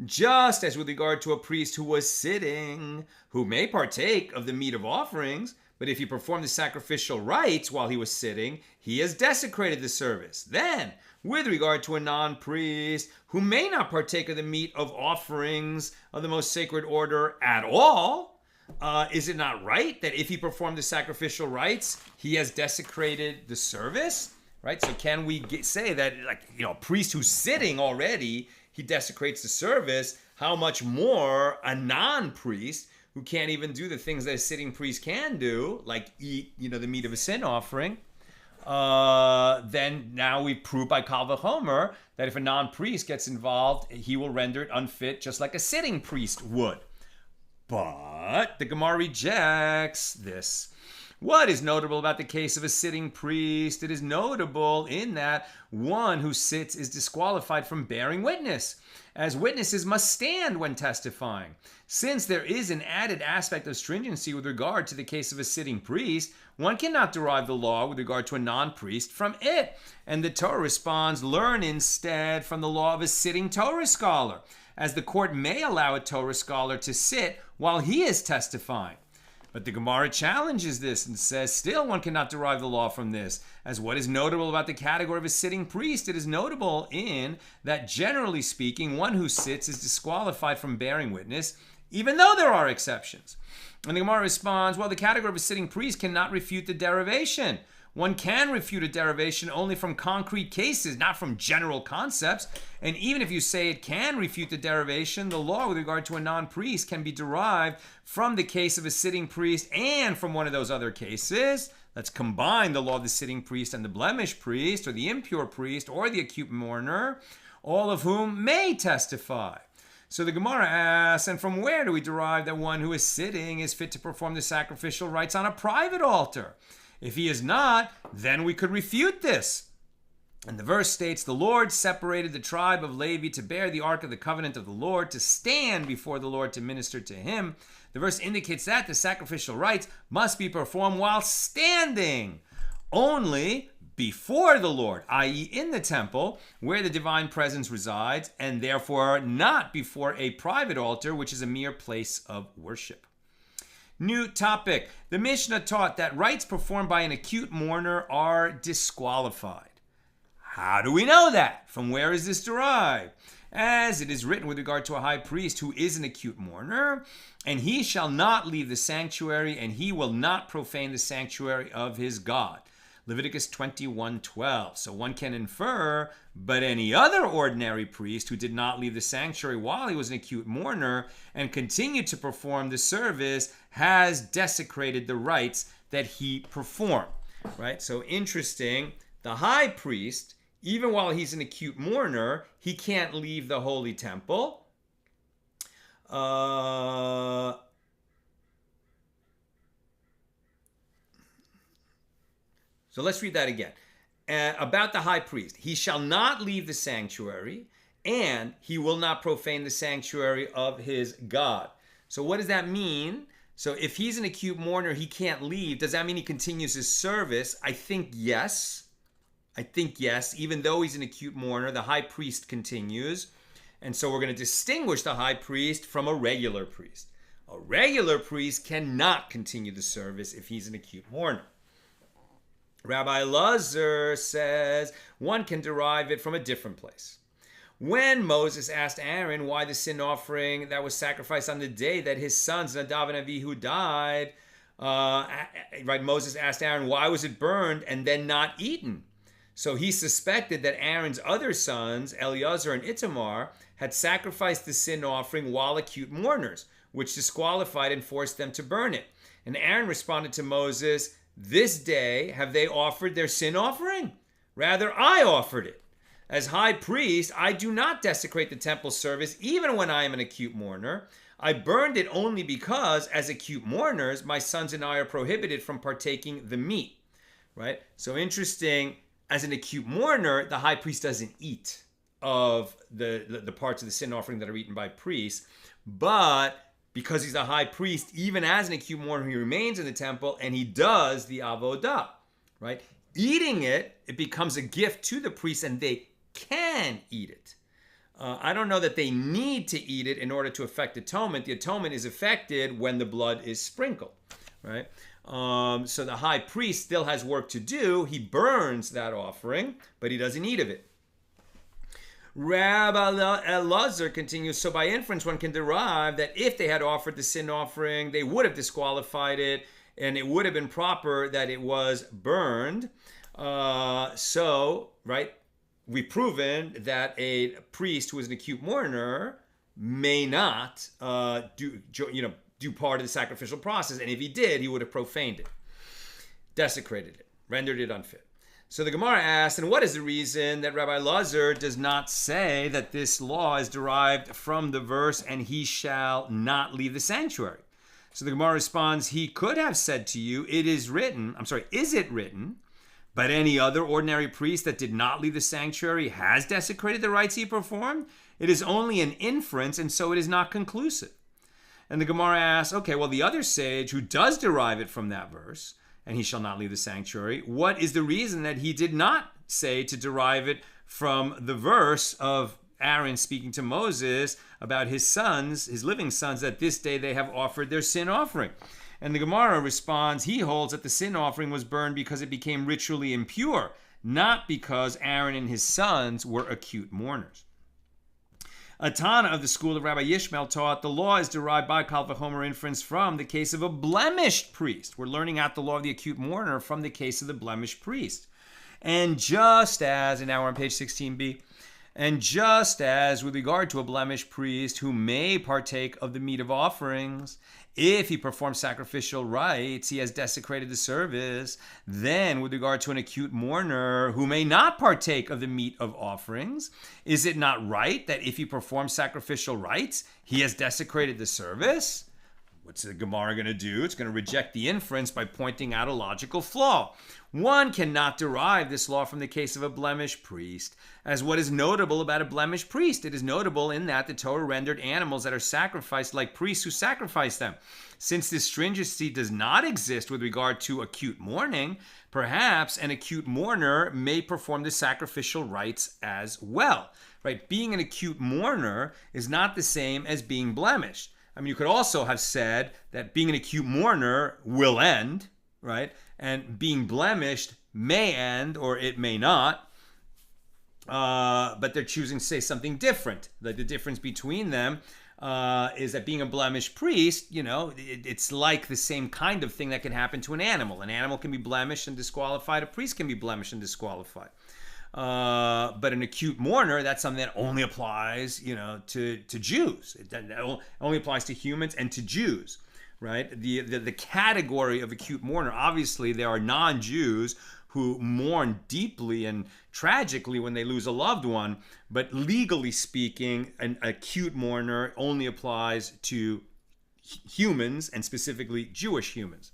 Just as with regard to a priest who was sitting, who may partake of the meat of offerings, but if he performed the sacrificial rites while he was sitting, he has desecrated the service. Then, with regard to a non-priest who may not partake of the meat of offerings of the most sacred order at all, is it not right that if he performed the sacrificial rites, he has desecrated the service? Right? So can we say that, a priest who's sitting already, he desecrates the service? How much more a non-priest who can't even do the things that a sitting priest can do, like eat, the meat of a sin offering? Then now we prove by kal v'chomer that if a non-priest gets involved, he will render it unfit just like a sitting priest would. But the Gemara rejects this. What is notable about the case of a sitting priest? It is notable in that one who sits is disqualified from bearing witness, as witnesses must stand when testifying. Since there is an added aspect of stringency with regard to the case of a sitting priest, one cannot derive the law with regard to a non-priest from it. And the Torah responds, learn instead from the law of a sitting Torah scholar, as the court may allow a Torah scholar to sit while he is testifying. But the Gemara challenges this and says, still one cannot derive the law from this. As what is notable about the category of a sitting priest, it is notable in that, generally speaking, one who sits is disqualified from bearing witness, even though there are exceptions. And the Gemara responds, well, the category of a sitting priest cannot refute the derivation. One can refute a derivation only from concrete cases, not from general concepts. And even if you say it can refute the derivation, the law with regard to a non-priest can be derived from the case of a sitting priest and from one of those other cases. Let's combine the law of the sitting priest and the blemished priest, or the impure priest, or the acute mourner, all of whom may testify. So the Gemara asks, and from where do we derive that one who is sitting is fit to perform the sacrificial rites on a private altar? If he is not, then we could refute this. And the verse states, the Lord separated the tribe of Levi to bear the ark of the covenant of the Lord, to stand before the Lord to minister to him. The verse indicates that the sacrificial rites must be performed while standing, only before the Lord, i.e. in the temple where the divine presence resides, and therefore not before a private altar, which is a mere place of worship. New topic. The Mishnah taught that rites performed by an acute mourner are disqualified. How do we know that? From where is this derived? As it is written with regard to a high priest who is an acute mourner, and he shall not leave the sanctuary, and he will not profane the sanctuary of his God. Leviticus 21:12. So one can infer, but any other ordinary priest who did not leave the sanctuary while he was an acute mourner and continued to perform the service has desecrated the rites that he performed. Right? So interesting. The high priest, even while he's an acute mourner, he can't leave the holy temple. So let's read that again. About the high priest, he shall not leave the sanctuary, and he will not profane the sanctuary of his God. So what does that mean? So if he's an acute mourner, he can't leave. Does that mean he continues his service? I think yes. Even though he's an acute mourner, the high priest continues. And so we're going to distinguish the high priest from a regular priest. A regular priest cannot continue the service if he's an acute mourner. Rabbi Lazar says one can derive it from a different place. When Moses asked Aaron why the sin offering that was sacrificed on the day that his sons Nadav and Abihu died, Moses asked Aaron, why was it burned and then not eaten? So he suspected that Aaron's other sons, Eleazar and Itamar, had sacrificed the sin offering while acute mourners, which disqualified and forced them to burn it. And Aaron responded to Moses, this day have they offered their sin offering? Rather, I offered it. As high priest, I do not desecrate the temple service even when I am an acute mourner. I burned it only because, as acute mourners, my sons and I are prohibited from partaking the meat. Right? So interesting, as an acute mourner, the high priest doesn't eat of the parts of the sin offering that are eaten by priests, but because he's a high priest, even as an acute mourner, he remains in the temple and he does the avodah, right? Eating it, it becomes a gift to the priest and they can eat it. I don't know that they need to eat it in order to effect atonement. The atonement is effected when the blood is sprinkled, right? So the high priest still has work to do. He burns that offering, but he doesn't eat of it. Rabbi Elazar continues, so by inference one can derive that if they had offered the sin offering, they would have disqualified it, and it would have been proper that it was burned. We've proven that a priest who is an acute mourner may not do part of the sacrificial process, and if he did, he would have profaned it, desecrated it, rendered it unfit. So the Gemara asks, and what is the reason that Rabbi Lazar does not say that this law is derived from the verse, and he shall not leave the sanctuary? So the Gemara responds, he could have said to you, is it written, but any other ordinary priest that did not leave the sanctuary has desecrated the rites he performed? It is only an inference, and so it is not conclusive. And the Gemara asks, okay, well, the other sage who does derive it from that verse, and he shall not leave the sanctuary, what is the reason that he did not say to derive it from the verse of Aaron speaking to Moses about his sons, his living sons, that this day they have offered their sin offering? And the Gemara responds, he holds that the sin offering was burned because it became ritually impure, not because Aaron and his sons were acute mourners. A Tana of the school of Rabbi Yishmael taught the law is derived by Kal V'chomer inference from the case of a blemished priest. We're learning out the law of the acute mourner from the case of the blemished priest. And just as, and now we're on page 16b, and just as with regard to a blemished priest who may partake of the meat of offerings, if he performs sacrificial rites, he has desecrated the service. Then with regard to an acute mourner who may not partake of the meat of offerings, is it not right that if he performs sacrificial rites, he has desecrated the service? What's the Gemara going to do? It's going to reject the inference by pointing out a logical flaw. One cannot derive this law from the case of a blemished priest. As what is notable about a blemished priest? It is notable in that the Torah rendered animals that are sacrificed like priests who sacrifice them. Since this stringency does not exist with regard to acute mourning, perhaps an acute mourner may perform the sacrificial rites as well. Right? Being an acute mourner is not the same as being blemished. I mean, you could also have said that being an acute mourner will end, right? And being blemished may end, or it may not. But they're choosing to say something different. Like the difference between them is that being a blemished priest, it's like the same kind of thing that can happen to an animal. An animal can be blemished and disqualified. A priest can be blemished and disqualified. But an acute mourner, that's something that only applies, to Jews. It only applies to humans and to Jews, right? The category of acute mourner, obviously there are non-Jews who mourn deeply and tragically when they lose a loved one, but legally speaking, an acute mourner only applies to humans and specifically Jewish humans.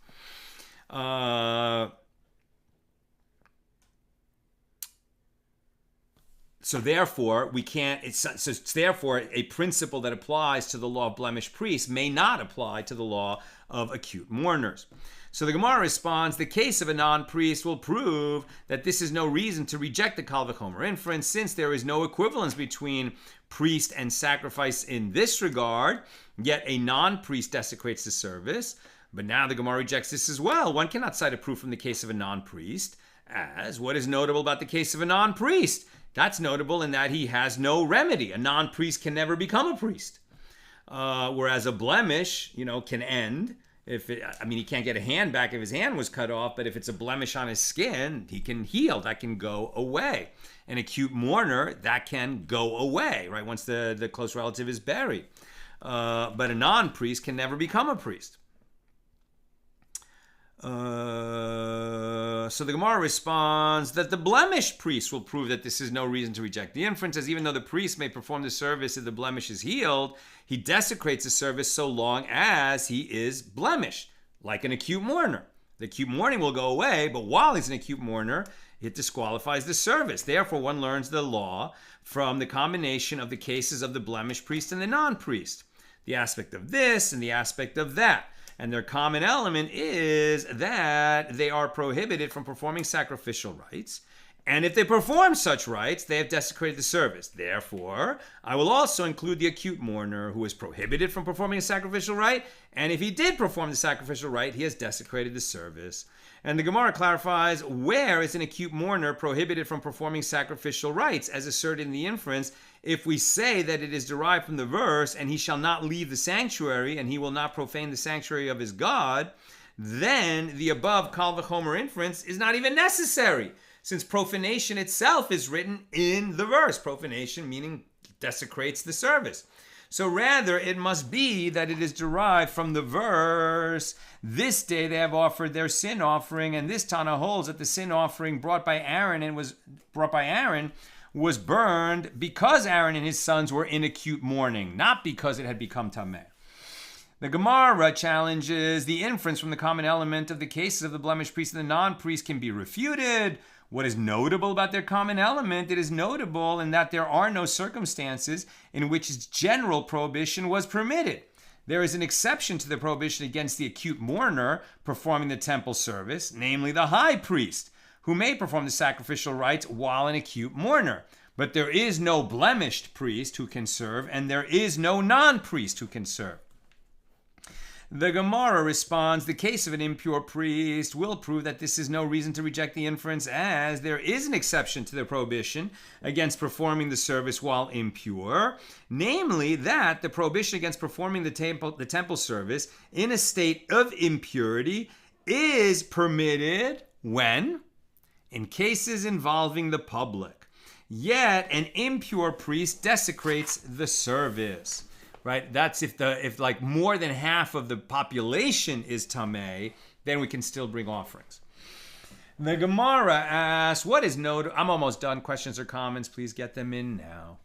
So therefore, it's therefore a principle that applies to the law of blemished priests may not apply to the law of acute mourners. So the Gemara responds, the case of a non-priest will prove that this is no reason to reject the Kal V'chomer inference, since there is no equivalence between priest and sacrifice in this regard, yet a non-priest desecrates the service. But now the Gemara rejects this as well. One cannot cite a proof from the case of a non-priest, as what is notable about the case of a non-priest? That's notable in that he has no remedy. A non-priest can never become a priest. Whereas a blemish, can end. He can't get a hand back if his hand was cut off, but if it's a blemish on his skin, he can heal. That can go away. An acute mourner, that can go away, right? Once the close relative is buried. But a non-priest can never become a priest. So the Gemara responds that the blemished priest will prove that this is no reason to reject the inference, as even though the priest may perform the service if the blemish is healed, he desecrates the service so long as he is blemished, like an acute mourner. The acute mourning will go away, but while he's an acute mourner, it disqualifies the service. Therefore, one learns the law from the combination of the cases of the blemished priest and the non-priest, the aspect of this and the aspect of that. And their common element is that they are prohibited from performing sacrificial rites. And if they perform such rites, they have desecrated the service. Therefore, I will also include the acute mourner who is prohibited from performing a sacrificial rite. And if he did perform the sacrificial rite, he has desecrated the service. And the Gemara clarifies, where is an acute mourner prohibited from performing sacrificial rites, as asserted in the inference, if we say that it is derived from the verse, and he shall not leave the sanctuary, and he will not profane the sanctuary of his God, then the above Kal V'chomer inference is not even necessary, since profanation itself is written in the verse. Profanation meaning desecrates the service. So rather, it must be that it is derived from the verse, this day they have offered their sin offering, and this Tana holds that the sin offering brought by Aaron was burned because Aaron and his sons were in acute mourning, not because it had become tameh. The Gemara challenges the inference from the common element of the cases of the blemished priest and the non-priest can be refuted. What is notable about their common element? It is notable in that there are no circumstances in which its general prohibition was permitted. There is an exception to the prohibition against the acute mourner performing the temple service, namely the high priest, who may perform the sacrificial rites while an acute mourner. But there is no blemished priest who can serve, and there is no non-priest who can serve. The Gemara responds, the case of an impure priest will prove that this is no reason to reject the inference, as there is an exception to the prohibition against performing the service while impure, namely that the prohibition against performing the temple service in a state of impurity is permitted when? In cases involving the public. Yet an impure priest desecrates the service. Right? That's if like more than half of the population is tameh, then we can still bring offerings. The Gemara asks, what is notable? I'm almost done. Questions or comments, please get them in now.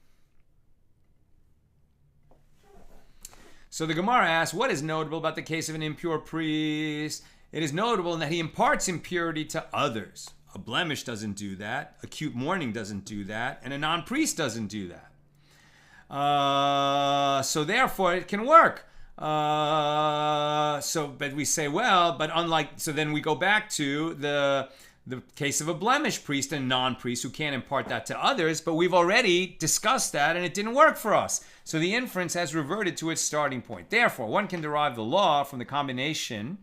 So the Gemara asks, what is notable about the case of an impure priest? It is notable in that he imparts impurity to others. A blemish doesn't do that. Acute mourning doesn't do that. And a non-priest doesn't do that. So therefore it can work. But we say, well, but unlike, so then we go back to the case of a blemish priest and non-priest who can't impart that to others, but we've already discussed that and it didn't work for us. So the inference has reverted to its starting point. Therefore, one can derive the law from the combination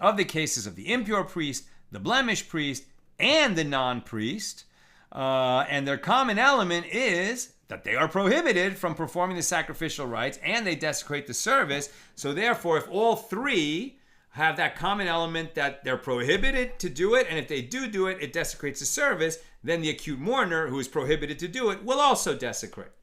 of the cases of the impure priest, the blemish priest, and the non-priest. And their common element is that they are prohibited from performing the sacrificial rites and they desecrate the service. So therefore, if all three have that common element that they're prohibited to do it, and if they do it, it desecrates the service, then the acute mourner who is prohibited to do it will also desecrate.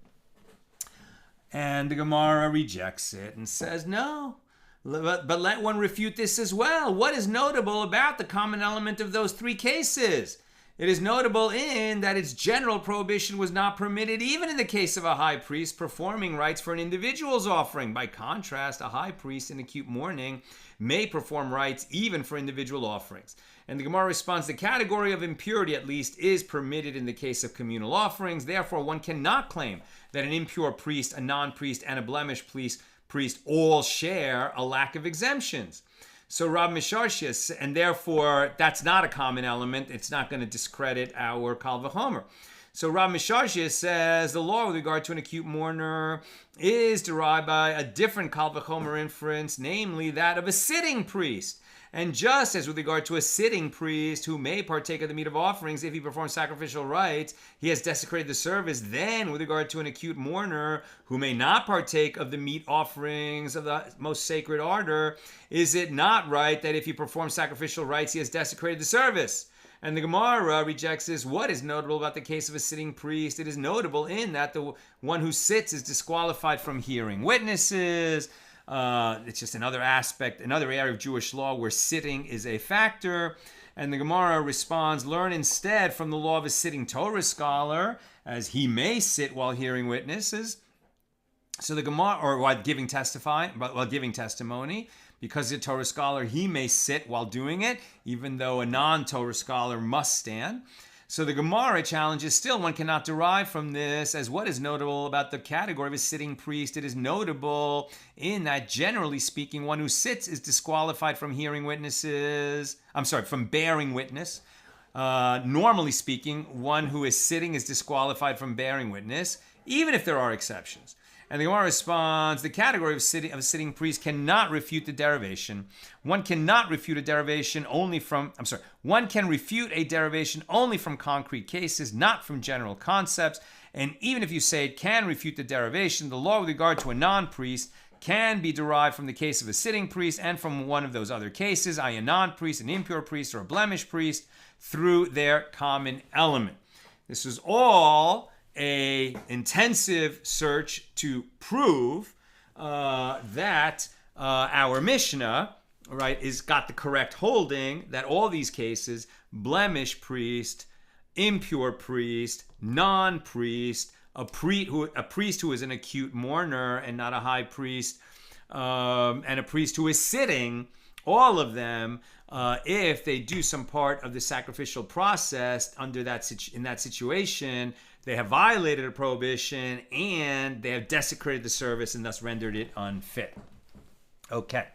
And the Gemara rejects it and says, no, but let one refute this as well. What is notable about the common element of those three cases? It is notable in that its general prohibition was not permitted even in the case of a high priest performing rites for an individual's offering. By contrast, a high priest in acute mourning may perform rites even for individual offerings. And the Gemara responds, the category of impurity at least is permitted in the case of communal offerings. Therefore, one cannot claim that an impure priest, a non-priest, and a blemish priest all share a lack of exemptions. So Rabbi Shimon, and therefore that's not a common element. It's not going to discredit our Kal V'chomer. So Rabbi Shimon says the law with regard to an acute mourner is derived by a different Kal V'chomer inference, namely that of a sitting priest. And just as with regard to a sitting priest who may partake of the meat of offerings if he performs sacrificial rites, he has desecrated the service, then with regard to an acute mourner who may not partake of the meat offerings of the most sacred order, is it not right that if he performs sacrificial rites, he has desecrated the service? And the Gemara rejects this. What is notable about the case of a sitting priest? It is notable in that the one who sits is disqualified from hearing witnesses. It's just another aspect, another area of Jewish law where sitting is a factor. And the Gemara responds, learn instead from the law of a sitting Torah scholar, as he may sit while hearing witnesses. So the Gemara, or while giving testimony, because the Torah scholar, he may sit while doing it, even though a non-Torah scholar must stand. So the Gemara challenges still, one cannot derive from this as what is notable about the category of a sitting priest. It is notable in that, generally speaking, one who sits is disqualified from hearing witnesses. From bearing witness. Normally speaking, one who is sitting is disqualified from bearing witness, even if there are exceptions. And the Gemara responds, the category of a sitting priest cannot refute the derivation. One cannot refute a derivation only from, one can refute a derivation only from concrete cases, not from general concepts. And even if you say it can refute the derivation, the law with regard to a non-priest can be derived from the case of a sitting priest and from one of those other cases, i.e. a non-priest, an impure priest, or a blemish priest, through their common element. This is all a intensive search to prove that our Mishnah, right, is got the correct holding that all these cases, blemish priest, impure priest, non-priest, a priest who is an acute mourner and not a high priest, and a priest who is sitting, all of them, if they do some part of the sacrificial process in that situation, they have violated a prohibition and they have desecrated the service and thus rendered it unfit. Okay.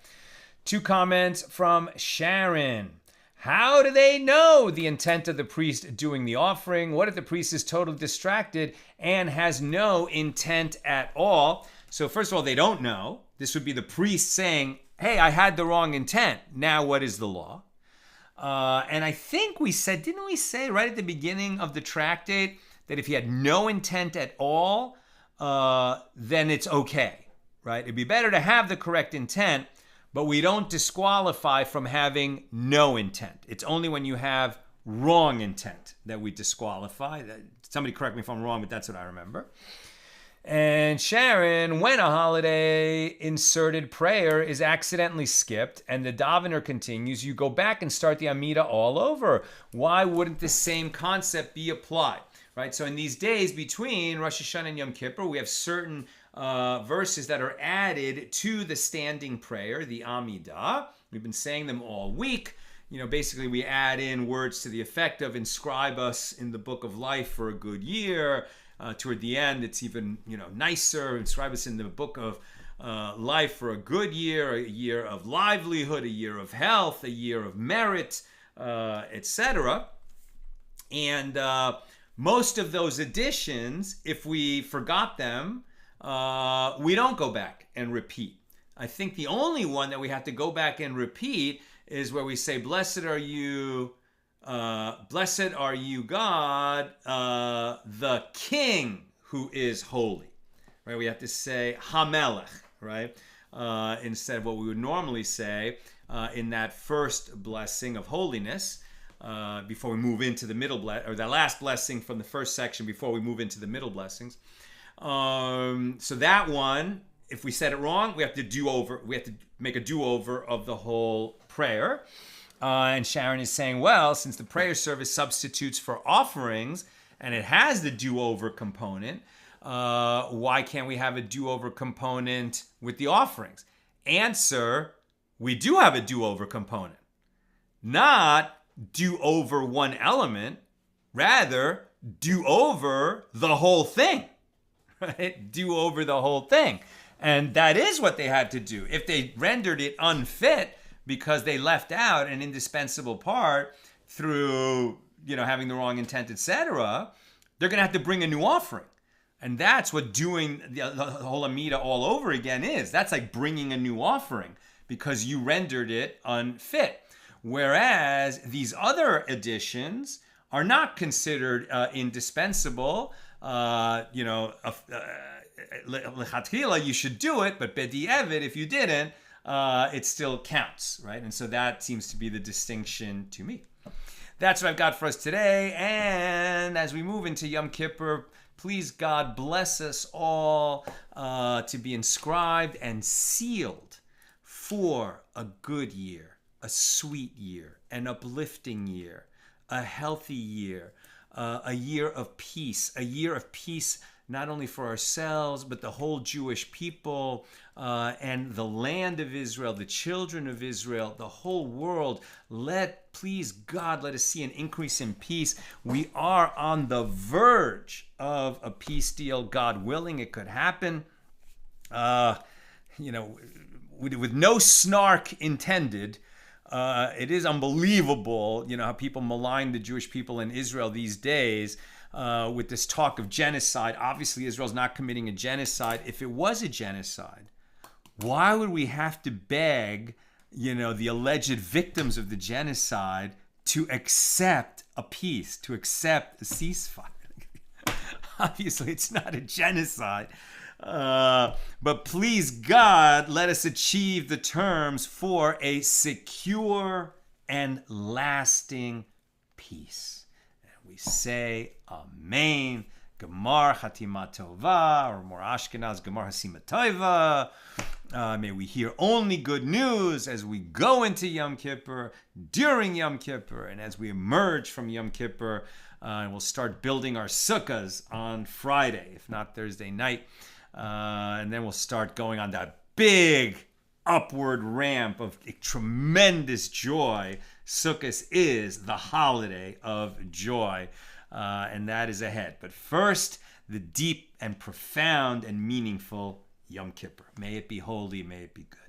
2 comments from Sharon. How do they know the intent of the priest doing the offering? What if the priest is totally distracted and has no intent at all? So first of all, they don't know. This would be the priest saying, hey, I had the wrong intent. Now what is the law? And I think we said, didn't we say right at the beginning of the tractate that if you had no intent at all, then it's okay, right? It'd be better to have the correct intent, but we don't disqualify from having no intent. It's only when you have wrong intent that we disqualify. Somebody correct me if I'm wrong, but that's what I remember. And Sharon, when a holiday inserted prayer is accidentally skipped and the davener continues, you go back and start the Amida all over. Why wouldn't the same concept be applied? Right? So in these days between Rosh Hashanah and Yom Kippur, we have certain verses that are added to the standing prayer, the Amidah. We've been saying them all week. Basically we add in words to the effect of inscribe us in the book of life for a good year. Toward the end, it's even nicer. Inscribe us in the book of life for a good year, a year of livelihood, a year of health, a year of merit, etc. And most of those additions, if we forgot them, we don't go back and repeat. I think the only one that we have to go back and repeat is where we say, blessed are you, God, the King who is holy. Right? We have to say Hamelech, right? Instead of what we would normally say in that first blessing of holiness, before we move into the middle or the last blessing from the first section before we move into the middle blessings. So that one, if we said it wrong, we have to do over. We have to make a do-over of the whole prayer. And Sharon is saying, well, since the prayer service substitutes for offerings and it has the do-over component, why can't we have a do-over component with the offerings? Answer, we do have a do-over component. Not do over one element, rather do over the whole thing. Right? Do over the whole thing. And that is what they had to do. If they rendered it unfit because they left out an indispensable part through, having the wrong intent, etc., they're going to have to bring a new offering. And that's what doing the whole Amida all over again is. That's like bringing a new offering because you rendered it unfit. Whereas these other additions are not considered indispensable. Lechatchila, you should do it, but b'di'evid, if you didn't, it still counts, right? And so that seems to be the distinction to me. That's what I've got for us today. And as we move into Yom Kippur, please God bless us all to be inscribed and sealed for a good year, a sweet year, an uplifting year, a healthy year, a year of peace not only for ourselves, but the whole Jewish people and the land of Israel, the children of Israel, the whole world. Please God, let us see an increase in peace. We are on the verge of a peace deal. God willing, it could happen. With no snark intended. It is unbelievable, how people malign the Jewish people in Israel these days with this talk of genocide. Obviously, Israel's not committing a genocide. If it was a genocide, why would we have to beg, the alleged victims of the genocide to accept a peace, to accept a ceasefire? Obviously, it's not a genocide. But please God, let us achieve the terms for a secure and lasting peace. And we say Amen. Gemar Chatima Tova, or more Ashkenaz, Gemar Hasima Tova. May we hear only good news as we go into Yom Kippur, during Yom Kippur, and as we emerge from Yom Kippur. And we'll start building our sukkahs on Friday, if not Thursday night. And then we'll start going on that big upward ramp of tremendous joy. Sukkot is the holiday of joy, and that is ahead. But first, the deep and profound and meaningful Yom Kippur. May it be holy, may it be good.